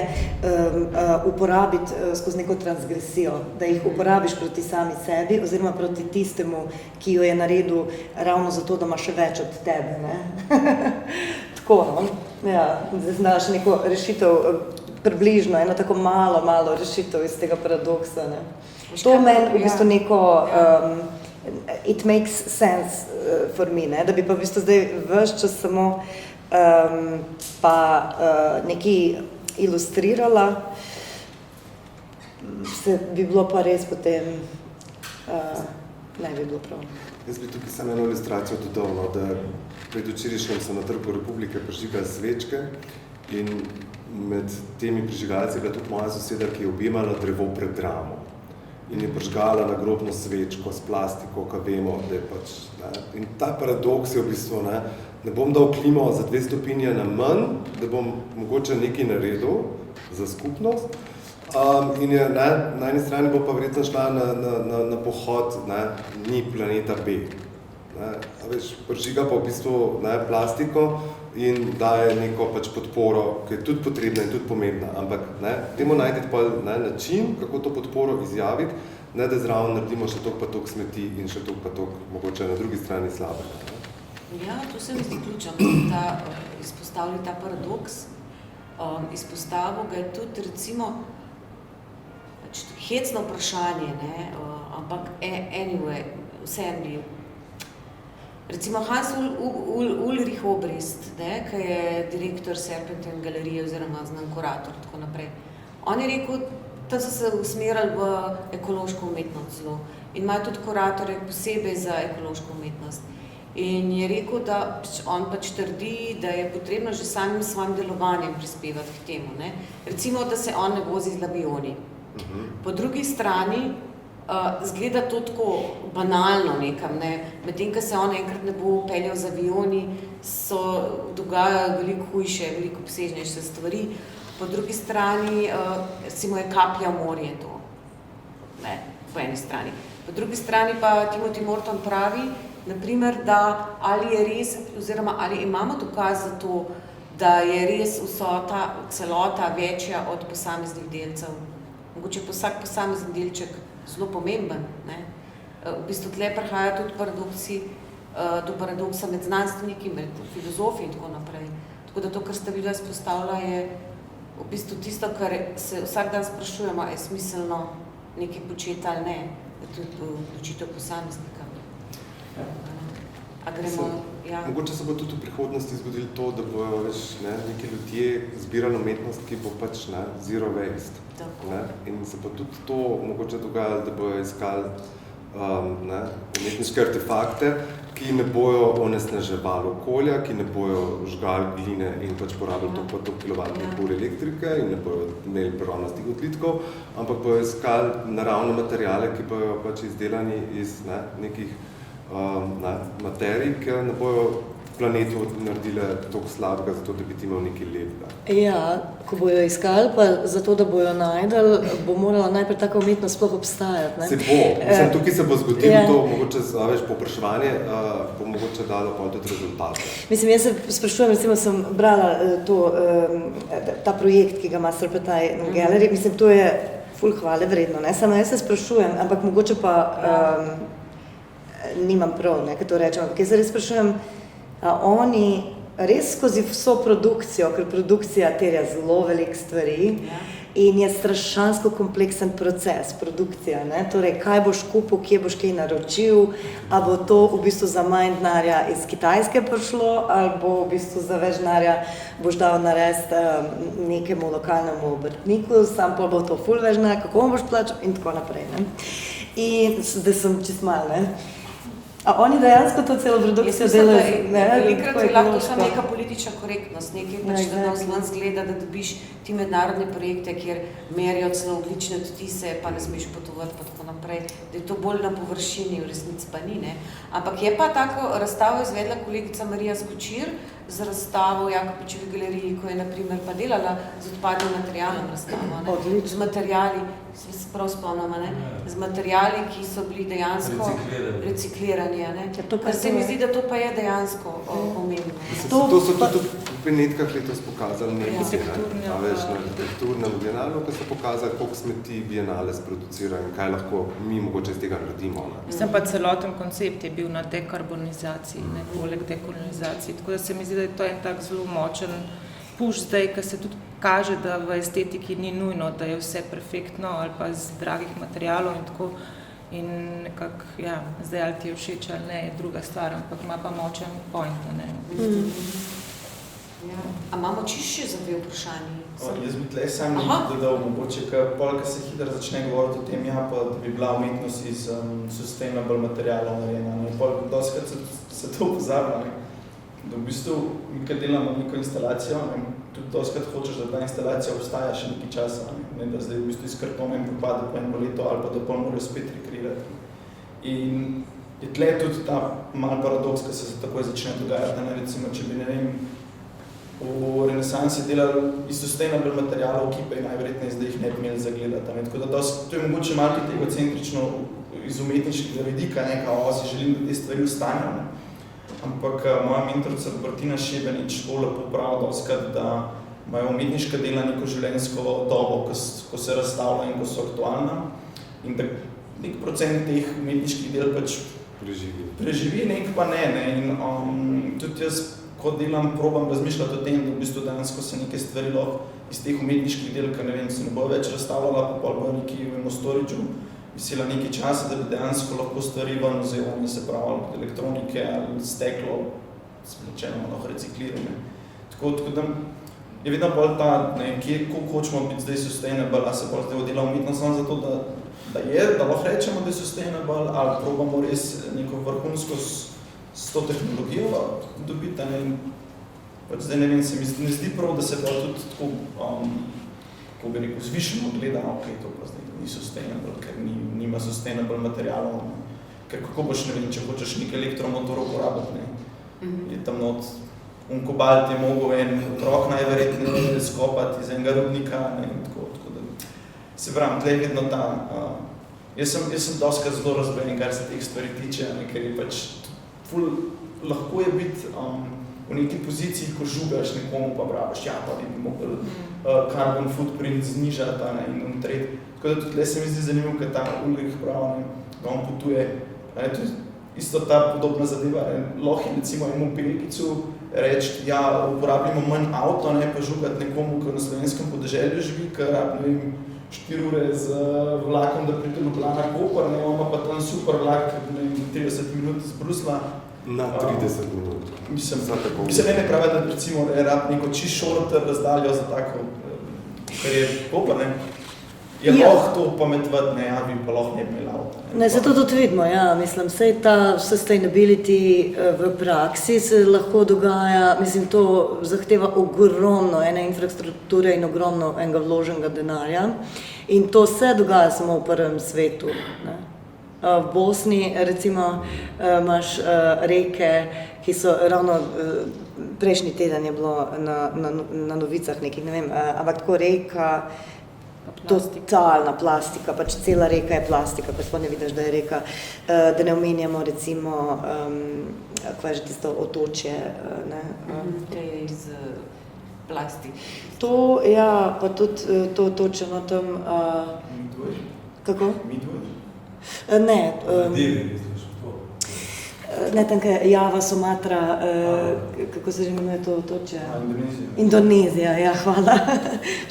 uporabiti skozi neko transgresijo, da jih uporabiš proti sami sebi oziroma proti tistemu, ki jo je naredil ravno zato, da ima še več od tebe, ne. Tako, no, ja, zdaj znaš neko rešitev približno, eno tako malo rešitev iz tega paradoksa, ne. To meni v bistvu neko it makes sense for me, ne? Da bi pa v bistvu zdaj ves čas samo nekaj ilustrirala, bi bilo pa res potem ne bi bilo prav. Jaz bi tukaj samo eno ilustracijo dodal, no, da predvčerajšnjem so na Trgu Republike prižigali svečke in med temi prižigalci je bila tudi moja soseda, ki je objemala drevo pred ramo in je prižgala nagrobno svečko s plastiko, ki vemo, da je pač, ne. In ta paradoks je v bistvu, ne bom dal klimo za 2 stopinje na manj, da bom mogoče nekaj naredil za skupnost, in je, ne, na eni strani bo pa verjetno šla na pohod, ne, ni planeta B. Ne. A veš, prižiga pa v bistvu, ne, plastiko in daje neko pač podporo, ki je tudi potrebna in tudi pomembna, ampak, ne, dajmo najti pa, ne, način, kako to podporo izjaviti, ne, da zraven naredimo še toliko pa toliko smeti in še toliko pa toliko, mogoče na drugi strani slabega. Ne. Ja, to se mi zdi ključno, da izpostavili ta paradoks. Izpostavil ga je tudi, recimo, hecno vprašanje, ne, ampak anyway, vseeno bi. Recimo Hans Ulrich Obrist, ne, ki je direktor Serpentine galerije oziroma znan kurator, tako naprej. On je rekel, da so se usmerili v ekološko umetnost zelo in imajo tudi kuratorje posebej za ekološko umetnost. In je rekel, da on pač trdi, da je potrebno že samim svojim delovanjem prispevati k temu, ne. Recimo, da se on ne vozi z avioni. Po drugi strani zgleda to tako banalno nekam, ne. Medtem, ko se on enkrat ne bo peljal z avioni, so dogajajo veliko hujše, veliko obsežnejše stvari. Po drugi strani, recimo je kaplja morje to, ne, po eni strani. Po drugi strani pa Timothy Morton pravi, naprimer, da ali je res, oziroma ali imamo dokaz za to, da je res vsota, celota večja od posameznih delcev. Mogoče vsak posamezen delček zelo pomemben, ne. V bistvu tle prihaja tudi do paradoksa med znanstveniki, med filozofi in tako naprej. Tako da to, kar sta videla izpostavila, je v bistvu tisto, kar se vsak dan sprašujemo, je smiselno nekaj početi ali ne, tudi vključitev posameznika. A gremo, ja. Mogoče se bo tudi v prihodnosti zgodilo to, da bojo neki ljudje zbirali umetnost, ki bo pač, ne, zero waste. Ne? In se bo tudi to mogoče dogajalo, da bojo iskali umetniške artefakte, ki ne bojo onesnaževali okolja, ki ne bojo žgali gline in pač porabili toliko kilovatnih ur elektrike in ne bojo imeli preravnostih odlitkov, ampak bojo iskali naravne materiale, ki bojo pač izdelani iz nekih materij, ki ne bojo planetu naredile toliko slabega, zato da bi ti imel nekaj lepega. Ja, ko bojo iskali, pa zato, da bojo najdel, bo morala najprej taka umetnost sploh obstajati, ne? Se bo. Mislim, tukaj se bo zgodilo to, mogoče, veš, popraševanje, bo mogoče dalo pa tudi rezultate. Mislim, jaz se sprašujem, recimo sem brala ta projekt, ki ga ima Serpentine Gallery, mislim, to je ful hvale vredno, ne? Samo jaz se sprašujem, ampak mogoče pa nimam prav, ne, kaj to rečem, ampak jaz se res sprašujem, a oni res skozi vso produkcijo, ker produkcija terja zelo veliko stvari in je strašansko kompleksen proces, produkcija, ne, torej kaj boš kupil, kje boš kaj naročil, a bo to v bistvu za manj denarja iz Kitajske prišlo, ali bo v bistvu za več denarja boš dal narediti nekemu lokalnemu obrtniku, sam pa bo to ful več denarja, kako boš plačal in tako naprej, ne. In zdaj sem čist malo, ne. A oni dejansko to celo produkcijo delajo? Velikrat je lahko samo neka politična korektnost, nekaj pač, da nas ven zgleda, da dobiš ti mednarodne projekte, kjer merijo celo ogljične odtise, pa ne smeš potovati, pa tako naprej, da je to bolj na površini, v resnici pa ni, ne. Ampak je pa tako razstavo izvedla kolegica Marija Skočir z razstavo v Jakopičevi galeriji, ko je na primer pa delala z odpadnim materialom razstavo, ne. Z materiali, se prav spomnimo, ne, z materiali, ki so bili dejansko reciklirani, ne. Kar se mi zdi, da to pa je dejansko pomembno. To so tudi v Benetkah letos pokazali nekaj, a veš, na arhitekturnem bienalu, ko so pokazali, koliko smeti bienale sproducira in kaj lahko mi mogoče iz tega naredimo. Mislim pa celoten koncept je bil na dekarbonizaciji, ne, poleg dekolonizaciji, tako da se mi zdi, da je to en tak zelo močen push zdaj, ker se tudi kaže, da v estetiki ni nujno, da je vse perfektno ali pa z dragih materialov in tako. In nekako, ja, zdaj ali ti je všeč ali ne, je druga stvar, ampak ima pa močen point, ne. Ja. A imamo čišče za dve vprašanji? Jaz bi tle sam dodal, mogoče, ko se hitro začne govoriti o tem, ja, pa da bi bila umetnost iz sustainable materialov narejena. Dostikrat se to pozablja, ne. Da v bistvu, mi kad delamo neko instalacijo, tudi dostikrat hočeš, da ta instalacija obstaja še nekaj časa, ne, da zdaj v bistvu iz kartona in propade po eno leto ali pa da pol morajo spet rekreirati. In je tle tudi ta mal paradoks, ki se takoj začne dogajati, ne, recimo, če bi, ne vem, v renesansi delali iz sustainable materialov, ki pa je najverjetneje zdaj jih ne bi imeli zagledati. Tako da to je mogoče malo tudi egocentrično iz umetniškega vidika, ne, kao si želim, da te stvari ostanejo. Ampak moja mentorica Martina Šebenič to lepo pravi dostikrat, da imajo umetniška dela neko življenjsko dobo, ko se razstavlja in ko so aktualna. In da nek procent teh umetniških del pač preživi, nek pa ne. In tudi jaz, ko delam, probam razmišljati o tem, da v bistvu dejansko se neke stvari lahko iz teh umetniških del, ker ne vem, se ne bo več razstavljala, pa bo neki v storage-u visela nekaj časa, da bi dejansko lahko stvari ven vzela, se pravi, ali elektronike, ali steklo, splečeno, lahko reciklirane. Tako da je vedno bolj ta, ne, koliko hočemo biti zdaj sustainable, a se bolj zdaj dela umetnost samo zato, da lahko rečemo, da je sustainable, ali probamo res neko vrhunsko s to tehnologijo dobiti, ne, in pač zdaj ne vem, se mi ne zdi prav, da se pa tudi tako, kako bi rekel, zvišeno gleda, ok, to pa zdaj ni sustainable, ker nima sustainable materialov, ker kako boš, ne vem, če hočeš nek elektromotor uporabiti, ne, je tam not, kobalt je mogel en otrok najverjetneje skopati iz enega rudnika, ne, in tako da se pravim, tle je vedno ta, jaz sem dostikrat zelo razbejen, kar se teh stvari tiče, ne, ker je pač lahko je biti v neki poziciji, ko žugaš nekomu pa praviš, ja, pa bi mogli carbon footprint znižati, ne, in tretji. Tako da tudi se mi zdi zanimivo, ker ta Ulrich pravi, da on potuje, ne, to je isto ta podobna zadeva, lahko recimo emu Pelekicu reči, ja, uporabljamo manj avto, ne, pa žugati nekomu, ki na slovenskem podeželju živi, ker ne vem, 4 ure z vlakom, da pride Ljubljana Koper, ne, ima pa tam super vlak, ne, 30 minut iz Brusla. Na 30 minut. Mislim, ne pravi, da recimo je rad neko čist šorter razdaljo za tako, kar je Koper, ne. Je lahko to pametvati, ne, ja, bi pa lahko ne bi imel avto. Ne, zato tudi vidimo, ja, mislim, sej ta sustainability v praksi se lahko dogaja, mislim, to zahteva ogromno ene infrastrukture in ogromno enega vloženega denarja in to se dogaja samo v prvem svetu, ne. V Bosni, recimo, imaš reke, ki so ravno prejšnji teden je bilo na novicah nekih, ne vem, ampak tako reka, totalna plastika, pač cela reka je plastika, pa sploh ne vidiš, da je reka, da ne omenjamo recimo, kaj je že tisto otočje, ne. To je iz plastike. To, ja, pa tudi to otočeno tam, kako? Midway? Ne, ne, tam je Java, Sumatra, kako se že imenuje to otočje? Indonezija. Indonezija, ja, hvala.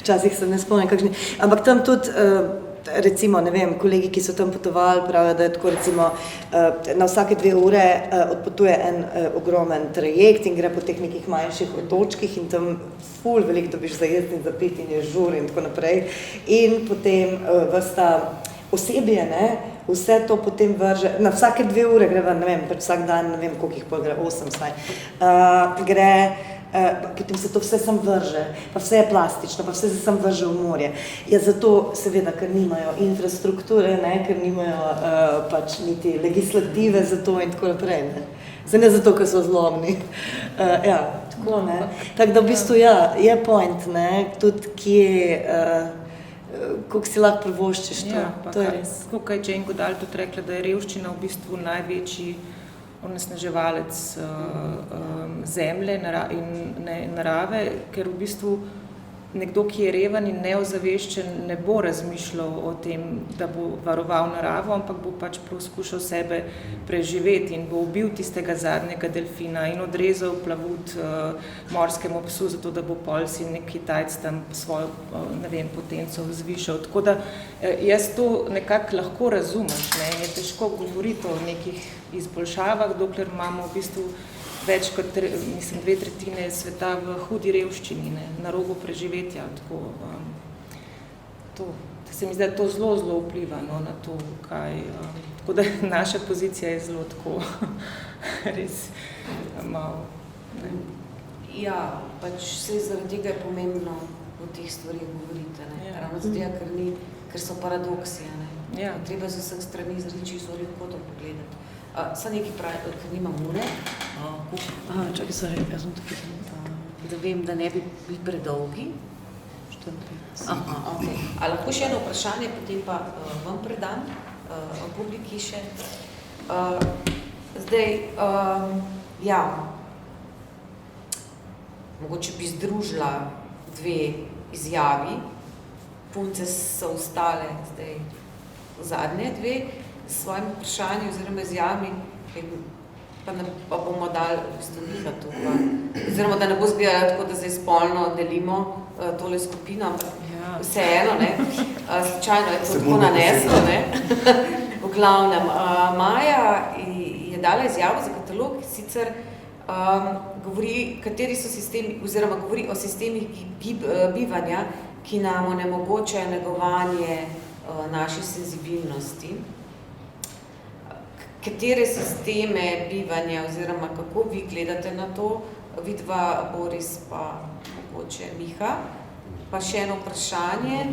Včasih se ne spomnim kakšni. Ampak tam tudi, recimo, ne vem, kolegi, ki so tam potovali, pravijo, da je tako recimo na vsake 2 ure odpotuje en ogromen trajekt in gre po teh nekih manjših otočkih in tam ful veliko dobiš za jesti in za piti in je žur in tako naprej. In potem vrsta osebje, ne, vse to potem vrže, na vsake 2 ure gre ven, ne vem, pač vsak dan, ne vem, koliko jih pol gre, 8 vsaj, gre, potem se to vse sam vrže, pa vse je plastično, pa vse se sam vrže v morje. Ja, zato seveda, ker nimajo infrastrukture, ne, ker nimajo pač niti legislative za to in tako naprej, ne. Zdaj ne zato, ker so zlomni. Ja, tako, ne. Tako da v bistvu, ja, je point, ne, tudi kje, koliko si lahko privoščiš to, ja, to je res. Kako je Jane Goodall tudi rekla, da je revščina v bistvu največji onesnaževalec zemlje in narave, ker v bistvu nekdo, ki je reven in neozaveščen, ne bo razmišljal o tem, da bo varoval naravo, ampak bo pač poskušal sebe preživeti in bo ubil tistega zadnjega delfina in odrezal plavut morskemu psu, zato da bo pol si nek Kitajc tam svojo, ne vem, potenco zvišal. Tako da jaz to nekako lahko razumeš, ne, je težko govoriti o nekih izboljšavah, dokler imamo v bistvu več kot, mislim, 2/3 sveta v hudi revščini, ne, na robu preživetja. Tako, to se mi zdi, da to zelo vpliva, no, na to, kaj... tako da naša pozicija je zelo tako, res malo... Ne. Ja, pač vse zaradi tega je pomembno o teh stvarih govoriti, ne. Ja. Ravno zato, ker so paradoksi, ne. Ja. Treba z vseh strani zreči zorih kotov pogledati. Sa nekaj pravi, ker nimam ure. Čakaj, sorry, jaz sem tukaj. Da vem, da ne bi bili predolgi. 34. Aha, okay. A lahko še eno vprašanje, potem pa vam predam, publiki še. Ja, mogoče bi združila dve izjavi. Punce so ostale zdaj zadnje dve s svojimi vprašanji oziroma izjavami, pa bomo dali v bistvu Mihatu. Oziroma, da ne bo zgledalo tako, da zdaj spolno delimo tole skupino, ampak vseeno, ne. Slučajno je to tako naneslo, ne. V glavnem, Maja je dala izjavo za katalog, sicer govori, kateri so sistemi, oziroma govori o sistemih bivanja, ki nam onemogočajo negovanje naše senzibilnosti. Katere sisteme bivanja oziroma kako vi gledate na to, vidva Boris pa mogoče Miha. Pa še eno vprašanje.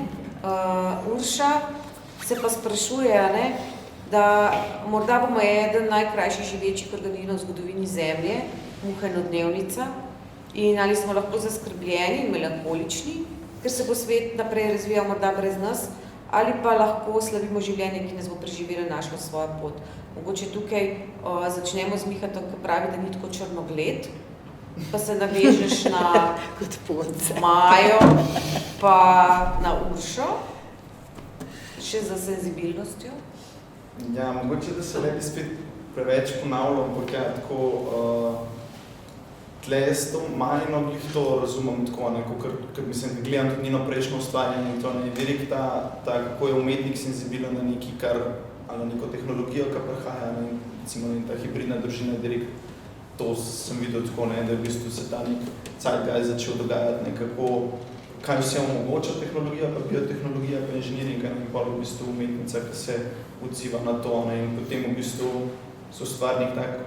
Urša se pa sprašuje, ne, da morda bomo eden najkrajših živečih organizmov v zgodovini Zemlje, muha enodnevnica, in ali smo lahko zaskrbljeni in melankolični, ker se bo svet naprej razvijal morda brez nas, ali pa lahko slavimo življenje, ki nas bo preživelo, našlo svojo pot. Mogoče tukaj začnemo z Mihatom, ki pravi, da ni tako črnogled, pa se navežeš na kot punce. Majo, pa na Uršo, še za senzibilnostjo. Ja, mogoče, da se ne bi spet preveč ponavljal, ampak ja, tako tle jaz to majno glih to razumem tako, ne, ker mislim, gledam tudi njeno prejšnjo ustvarjanje in to, ne, verik ta, kako je umetnik senzibilen na neki, kar, ali neko tehnologijo, ki prihaja, ne, recimo ta hibridna družina, direkt, to sem videl tako, ne, da v bistvu se ta nek zeitgeist začel dogajati, nekako, kaj vse omogoča tehnologija, pa biotehnologija, pa inženiring, in pa v bistvu umetnica, ki se odziva na to, ne, in potem v bistvu so stvarnik tak,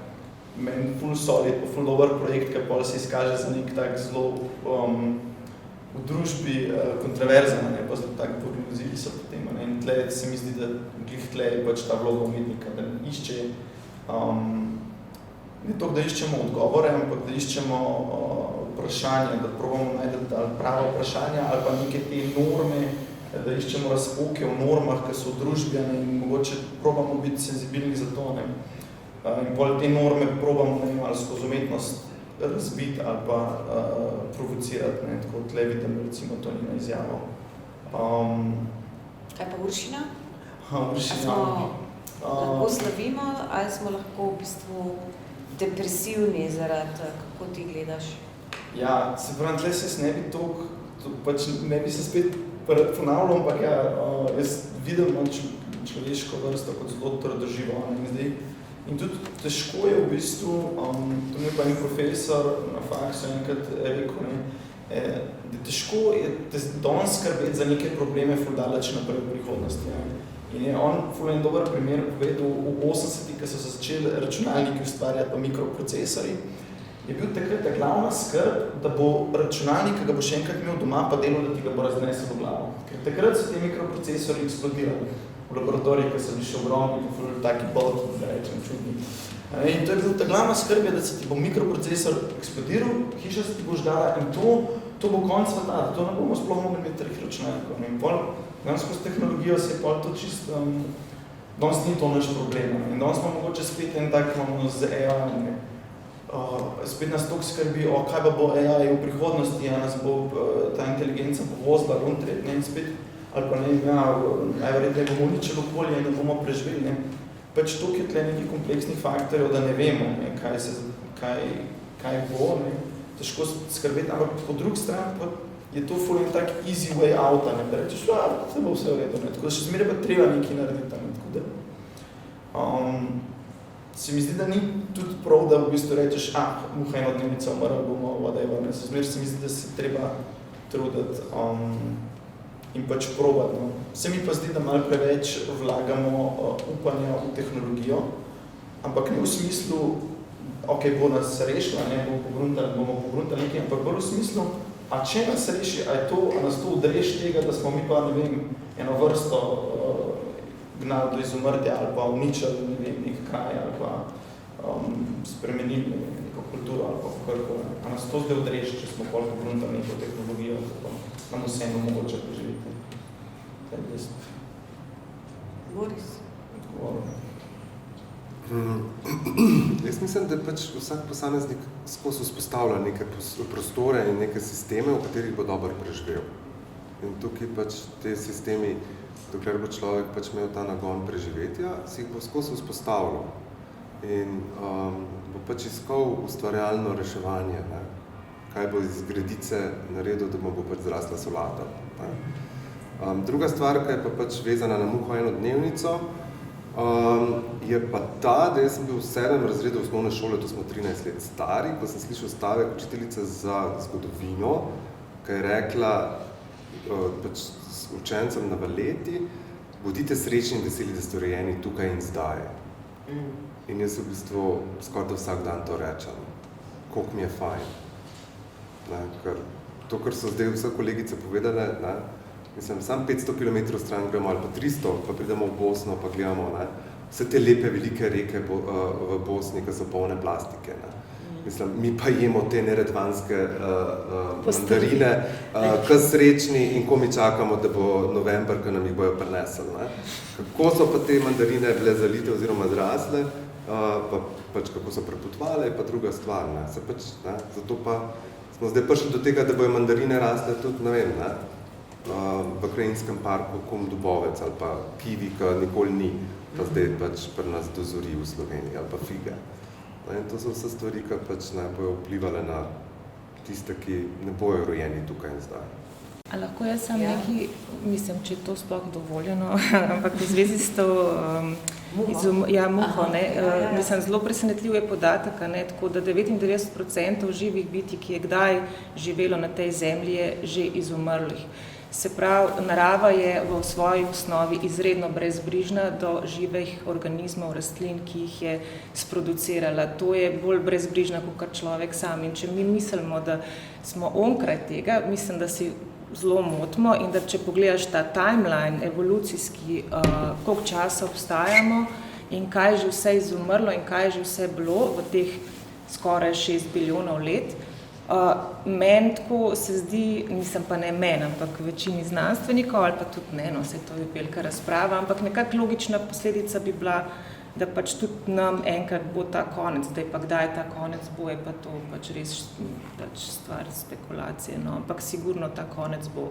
meni ful solid, pa ful dober projekt, ki pol se izkaže za nek tak zelo v družbi kontroverzen, ne, pa zelo tak poglizili so potem, ne, in tle se mi zdi, da glih tle je pač ta vloga umetnika, da išče, ne to, da iščemo odgovore, ampak da iščemo vprašanja, da probamo najti pravo vprašanje ali pa neke te norme, da iščemo razpoke v normah, ki so v družbi, ne, in mogoče probamo biti senzibilni za to, ne. In pol te norme probamo, ne vem, ali skozi umetnost razbiti ali pa provocirati, ne, tako tle vidim, recimo, to njena izjava. Kaj pa Uršina? Uršina. Lahko slavimo, ali smo lahko v bistvu depresivni zaradi, kako ti gledaš? Ja, se pravim, tle se ne bi toliko, pač ne bi se spet ponavljal, ampak ja, jaz vidim človeško vrsto kot zelo trdoživo, ne, zdaj. In tudi težko je v bistvu, to mi je pa en profesor na faksu enkrat rekel, ne, da težko je danes skrbeti za neke probleme ful daleč naprej v prihodnosti. Ne. In je on ful en dober primer povedal v 80-ih, ko so se začeli računalniki ustvarjati pa mikroprocesori, je bil takrat ta glavna skrb, da bo računalnik, ki ga bo še enkrat imel doma, pa delal, da ti ga bo raznesel v glavo. Ker takrat so te mikroprocesori eksplodirali v laboratoriji, ki so bili še ogromni, taki bolki, da rečem, čudni. In to je bil ta glavna skrb, da se ti bo mikroprocesor eksplodiral, hiša se ti bo žgala in to bo konc sveta, da to ne bomo sploh mogli imeti 3 računalnikov. In pol, skozi tehnologijo se je pol to čisto, danes ni to naš problem. In danes smo mogoče spet en tak, imamo z AI, spet nas toliko skrbi, kaj pa bo AI v prihodnosti, nas bo ta inteligenca povozila, runtret, ne, in spet, ali pa ne, najverjetneje bomo uničili okolje in ne bomo preživeli, ne. Pač tukaj je tle nekaj kompleksnih faktorjev, da ne vemo, ne, kaj bo, ne. Težko skrbeti, ampak po drugi strani pa je to ful en tak easy way out, ne, da rečeš, se bo vse v redu, ne, tako da še zmeraj pa treba nekaj narediti, ne, tako da. Se mi zdi, da ni tudi prav, da v bistvu rečeš, muha eno dnevnica umrl, bomo whatever, ne, zmeraj se mi zdi, da se treba truditi in pač probati, no. Se mi pa zdi, da malo preveč vlagamo upanja v tehnologijo, ampak ne v smislu, bo nas rešila, ne, bomo pogruntali nekaj, ampak bolj v smislu, če nas reši, a nas to odreš tega, da smo mi pa, ne vem, eno vrsto gnali do izumrtja ali pa uničili, ne vem, nek kraj ali pa spremenili neko kulturo ali pa kakorkoli. A nas to zdaj odreši, če smo pol pogruntali neko tehnologijo, pa nam vseeno mogoče preživeti. Boris. Jaz mislim, da pač vsak posameznik skozi vzpostavlja neke prostore in neke sisteme, v katerih bo dobro preživel. In tukaj pač te sistemi, dokler bo človek pač imel ta nagon preživetja, si jih bo skozi vzpostavljal. In bo pač iskal ustvarjalno reševanje, ne? Kaj bo iz gredice naredil, da bo pač zrasla solata. Ne? Druga stvar, ki je pa pač vezana na muho enodnevnico, je pa ta, da jaz sem bil v 7. razredu osnovne šole, to smo 13 let stari, ko sem slišal stavek učiteljice za zgodovino, ki je rekla pač učencem na valeti, bodite srečni in veseli, da ste rojeni tukaj in zdaj. In jaz v bistvu skoraj vsak dan to rečem, koliko mi je fajn. Ne, ker to, kar so zdaj vse kolegice povedale, ne, mislim, sam 500 km stran gremo ali pa 300, pa pridemo v Bosno, pa gledamo, ne, vse te lepe velike reke v Bosni, ki so polne plastike. Ne. Mislim, mi pa jemo te neredvanske mandarine, k srečni in ko mi čakamo, da bo november, ko nam jih bojo prinesli. Ne. Kako so pa te mandarine bile zalite oziroma zrasle, pa pač kako so prepotvale, je pa druga stvar. Ne. Se pač, ne, zato pa smo zdaj prišli do tega, da bojo mandarine rasle tudi, ne vem, ne, v krajinskem parku Kom Dubovec ali pa kivi, ki nikoli ni, pa zdaj pač pri nas dozori v Sloveniji ali pa fige. In to so vse stvari, ki pač ne bojo vplivale na tiste, ki ne bojo rojeni tukaj in zdaj. A lahko jaz sam nekaj, mislim, če je to sploh dovoljeno, ampak v zvezi s to muho, ne, mislim, zelo presenetljiv je podatek, ne, tako da 99% živih bitij, ki je kdaj živelo na tej zemlji, je že izumrlih. Se pravi, narava je v svoji osnovi izredno brezbrižna do živih organizmov, rastlin, ki jih je sproducirala. To je bolj brezbrižna kot človek sam. In če mi mislimo, da smo onkraj tega, mislim, da si zelo motimo in da če pogledaš ta timeline evolucijski, koliko časa obstajamo in kaj je že vse izumrlo in kaj je že vse bilo v teh skoraj 6 bilijonov let, meni tako se zdi, nisem pa ne meni, ampak večini znanstvenikov ali pa tudi ne, no, saj to je velika razprava, ampak nekako logična posledica bi bila, da pač tudi nam enkrat bo ta konec, zdaj pa kdaj ta konec bo, je pa to pač res pač stvar spekulacije, no, ampak sigurno ta konec bo.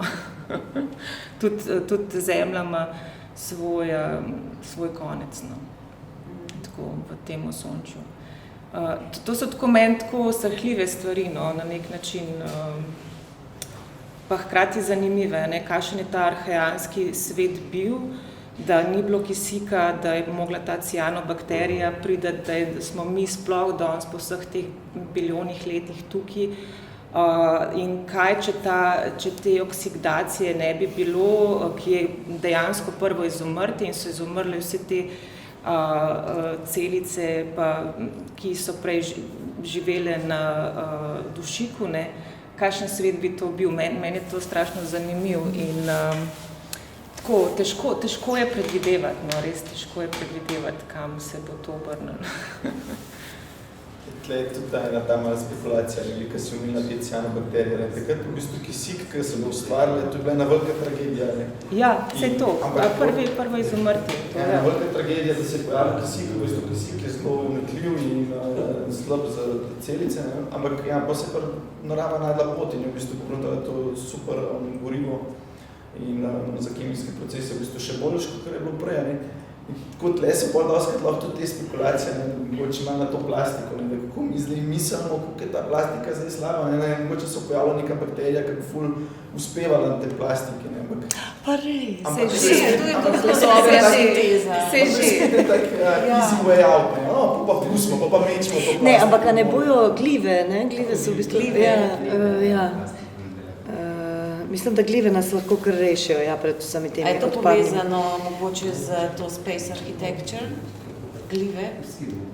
Tudi Zemlja ima svoj konec, no, tako v tem osončju. To so tako meni tako srhljive stvari, no, na nek način, pa hkrati zanimive, ne, kakšen je ta arheanski svet bil, da ni bilo kisika, da je mogla ta cianobakterija priti, da smo mi sploh danes po vseh teh bilijonih letih tukaj. In kaj, če te oksidacije ne bi bilo, ki je dejansko prvo izumrti in so izumrli vse te celice, pa, ki so prej živele na dušiku, ne, kakšen svet bi to bil. Meni je to strašno zanimiv in tako, težko je predvidevati, no, res težko je predvidevati, kam se bo to obrnilo. Tle je tudi ta mala spekulacija, ki so imeli na te cianobakterije. Takrat v bistvu kisik, ki so ga ustvarili, to je bila ena velika tragedija. Ne? Ja, vse to, prvo izumrtje. Ena velika tragedija, da se je pojavil kisik, v bistvu kisik je zelo vnetljiv in slab za celice, ne? Ampak ja, pa se pa narava najdla pot in je v bistvu pogleda, da je to super gorivo in za kemijske procese v bistvu še boljš, kot je bilo prej. Ne? In tako tle so bolj doskrat lahko tudi te spekulacije, ne? Mogoče ima na to plastiko, ne? Da kako mi zdaj mislimo, kako je ta plastika zdaj slaba, ne? Mogoče so pojavila neka bakterija, ki bi ful uspevala na te plastike, ne? Ampak Pa res. Ampak To je to dobra sinteza. tak easy way out, ne? Pa pustimo, pa mečimo to plastiko. Ne, ampak a ne bojo glive, ne? Glive so v bistvu... Ja. Mislim, da glive nas lahko kar rešijo, ja, pred vsemi temi A je to odpadnimi. povezano mogoče z to space architecture? Glive?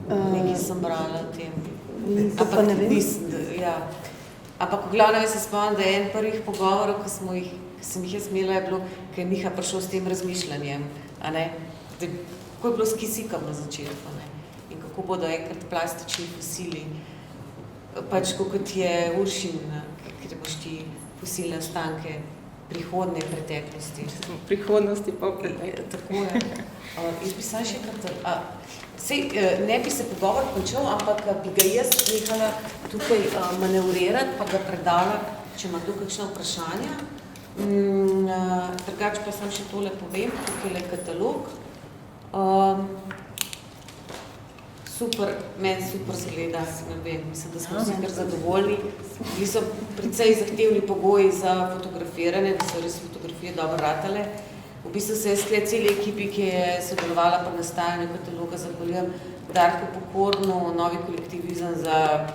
Nekaj sem brala o tem. To pa ne vem. Ja. Ampak v glavnem se spomnim, da je en prvih pogovorov, ki sem jih jaz imela, je bilo, ko je Miha prišel s tem razmišljanjem, a ne? Kako je bilo s kisikom na začetku, ne? In kako bodo enkrat plastični fosili, pač kot je Uršin, ker imaš ti fosilne ostanke prihodne preteklosti. Prihodnosti pa preteklosti. Tako je. Jaz bi sam še ne bi se pogovor končal, ampak bi ga jaz nehala tukaj manevrirati, pa ga predala, če ima tu kakšna vprašanja. Drugače pa sam še tole povem, tukaj je katalog. Super, meni super zgleda, ne vem, mislim, da smo vsi kar zadovoljni. Bili so precej zahtevni pogoji za fotografiranje, da so res fotografije dobro ratale. V bistvu se jaz celi ekipi, ki je sodelovala pri nastajanju kataloga, zahvaljujem Darku Pokornu, Novi kolektivizem za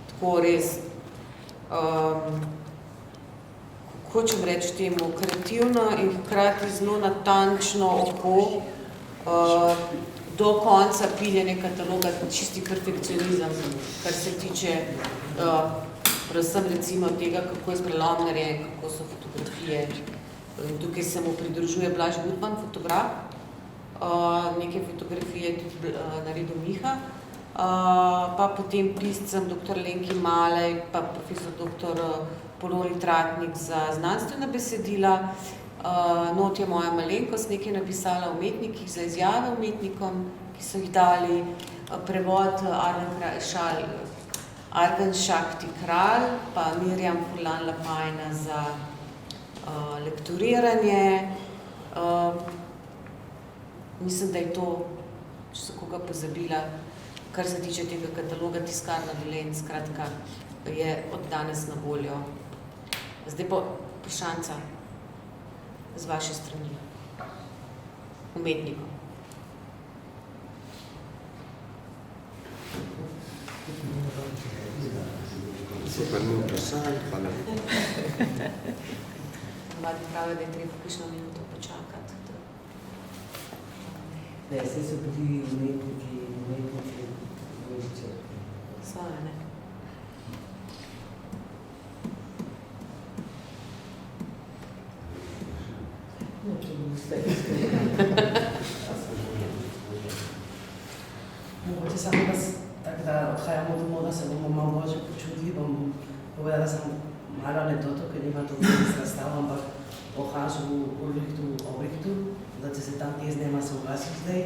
tako res, hočem reči temu, kreativno in hkrati zelo natančno oko, do konca piljenja kataloga, čisti perfekcionizem, kar se tiče predvsem recimo tega, kako je prelom narejen, kako so fotografije. In tukaj se mu pridružuje Blaž Gutman, fotograf, neke fotografije je tudi naredil Miha, pa potem piscem dr. Lenki Malej, pa profesor dr. Poloni Tratnik za znanstvena besedila. Not je moja malenkost nekaj napisala o umetnikih, za izjave umetnikom, ki so jih dali, prevod Argan Šakti Kralj, pa Mirjam Furlan Lapajna za lekturiranje. Mislim, da je to, če se koga pozabila, kar se tiče tega kataloga Tiskarna Velenj, skratka, je od danes na voljo. Zdaj pa vprašanca z vaše strani, umetnikov. Super, ni vprašanj, pa ne. Mladi pravijo, da je treba kakšno minuto počakati. Ne, vse so bili umetniki, Svoje, ne? No, to bo vse. Mogoče samo tako da odhajamo domov, da se bomo malo božje počutili, bom povedala samo malo anekdoto, ker nima to z razstavo, ampak o Hažu Obrihtu, da se tam tezdema soglasil zdaj.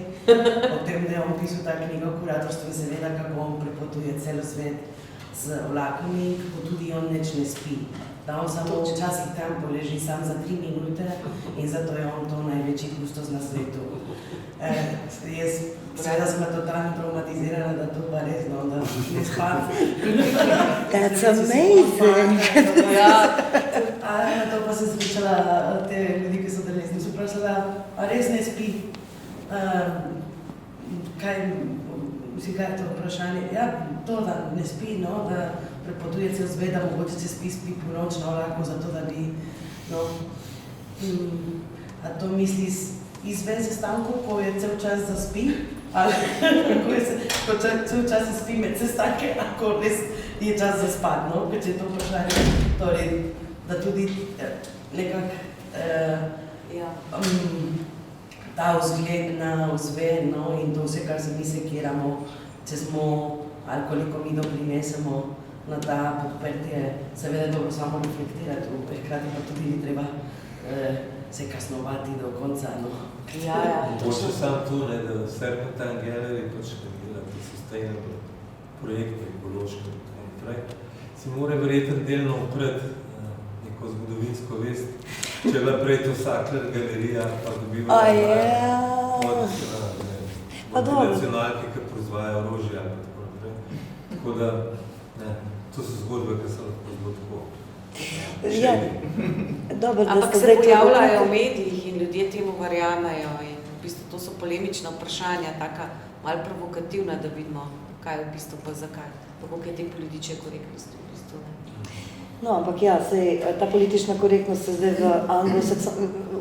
O tem, da je on pisal ta knjiga o kuratorstvu in seveda, kako on prepotuje celo svet z vlakami, kako tudi on nič ne spi. Da on samo včasih tam poleži sam za 3 minute in zato je on to največji kustos na svetu. Jaz seveda sem totalno traumatizirana, da to pa res, no, da ne spam. That's amazing! Na to pa sem slišala te ljudi, ki so telesni, so vprašala, a res ne spi? Kaj je to vprašanje? Ja, to, da ne spi, no, da prepotuje cel svet, da mogoče se spi po noč, no, lahko zato, da bi, no. A to misli izven sestankov, ko je cel čas zaspi? Ali ko cel čas spi med sestanke, ako res je čas za spat, no? Ker če je to vprašanje, torej, da tudi nekako ta vzgled na vzven, no, in to vse, kar se mi sekiramo, če smo ali koliko mi doprinesemo na ta podprtje, seveda dobro samo reflektirati, hkrati pa tudi ni treba se kasnovati do konca, no. Ja. Mogoče samo tu, ne, da Serpentine Gallery pač delati sustainable projekte ekološke in tako naprej, si mora verjetno delno upred neko zgodovinsko vest, če je bila prej to Sackler galerija, pa dobivala od nacionalke, ki proizvaja orožje ali tako naprej. Tako da, to so zgodbe, ki so lahko zelo tako. Ampak se pojavljajo v medijih in ljudje temu verjamejo in v bistvu to so polemična vprašanja, taka malo provokativna, da vidimo, kaj v bistvu pa zakaj. Kako je te politične korektnosti v bistvu. No, ampak ja, ta politična korektnost se zdaj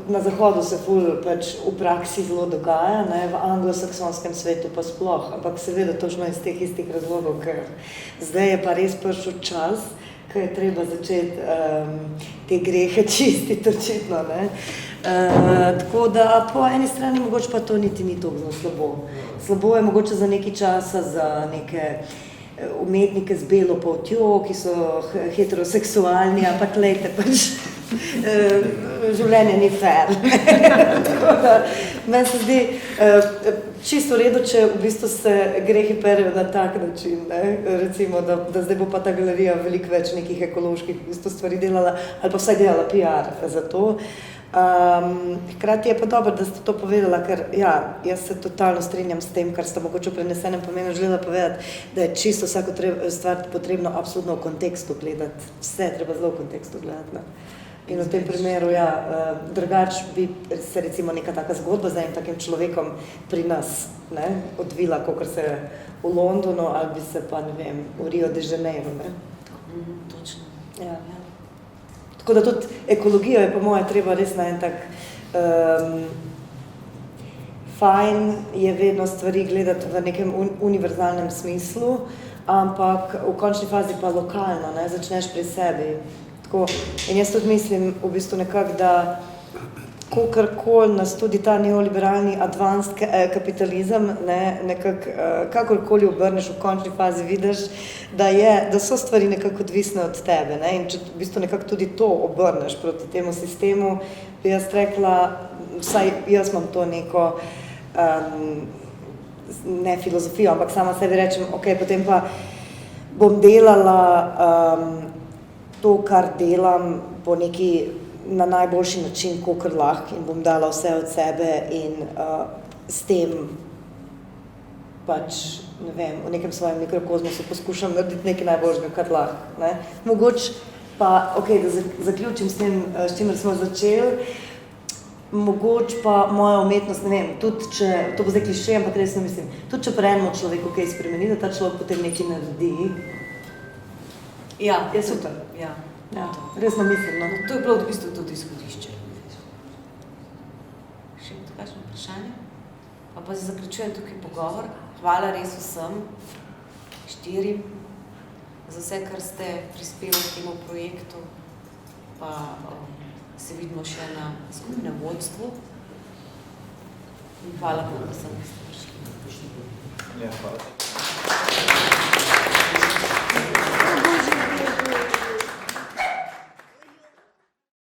na Zahodu se ful pač v praksi zelo dogaja, ne, v anglosaksonskem svetu pa sploh, ampak seveda točno iz teh istih razlogov, ker zdaj je pa res prišel čas, ko je treba začeti te grehe čistiti očitno, ne. Tako da po eni strani mogoče pa to niti ni toliko slabo. Slabo je mogoče za nekaj časa, za neke umetnike z belo poltjo, ki so heteroseksualni, ampak glejte, pač življenje ni fair. Tako da meni se zdi čisto v redu, če v bistvu se grehi perejo na tak način, ne? Recimo, da zdaj bo pa ta galerija veliko več nekih ekoloških v bistvu stvari delala, ali pa vsaj delala PR za to. Hkrati je pa dobro, da ste to povedala, ker ja, jaz se totalno strinjam s tem, kar ste mogoče v prenesenem pomenu želela povedati, da je čisto vsako stvar potrebno absolutno v kontekstu gledati. Vse je treba zelo v kontekstu gledati. Ne? In v tem primeru, ja, drugač bi se recimo neka taka zgodba z enim takim človekom pri nas, ne, odvila, kakor se v Londonu, ali bi se pa, ne vem, v Rio de Janeiro, ne. Točno. Ja. Tako da tudi ekologijo je po moje treba res na en tak fajn je vedno stvari gledati v nekem univerzalnem smislu, ampak v končni fazi pa lokalno, ne, začneš pri sebi. Tako, in jaz tudi mislim v bistvu nekako, da kakorkoli nas tudi ta neoliberalni advanced kapitalizem, ne, nekako, kakorkoli obrneš v končni fazi, vidiš, da so stvari nekako odvisne od tebe, ne, in če v bistvu nekako tudi to obrneš proti temu sistemu, bi jaz rekla, vsaj jaz imam to neko, ne filozofijo, ampak sama sebi rečem, ok, potem pa bom delala to, kar delam po neki na najboljši način, kakor lahko, in bom dala vse od sebe in s tem pač, ne vem, v nekem svojem mikrokozmosu poskušam narediti nekaj najboljšega, kar lahko, ne. Mogoče pa, ok, da zaključim s tem, s čimer smo začeli, mogoče pa moja umetnost, ne vem, tudi če, to bo zdaj klišej, ampak res ne mislim, tudi če pri enem človeku kaj spremeni, da ta človek potem nekaj naredi, ja, je super. Ja. Ja, res ne mislim, no. To je bilo v bistvu tudi izhodišče. Še kakšno vprašanje? Pa zaključujem tukaj pogovor. Hvala res vsem, 4, za vse, kar ste prispeli k temu projektu, pa se vidimo še na skupnem vodstvu. In hvala vam vsem, da ste prišli. Ja, hvala.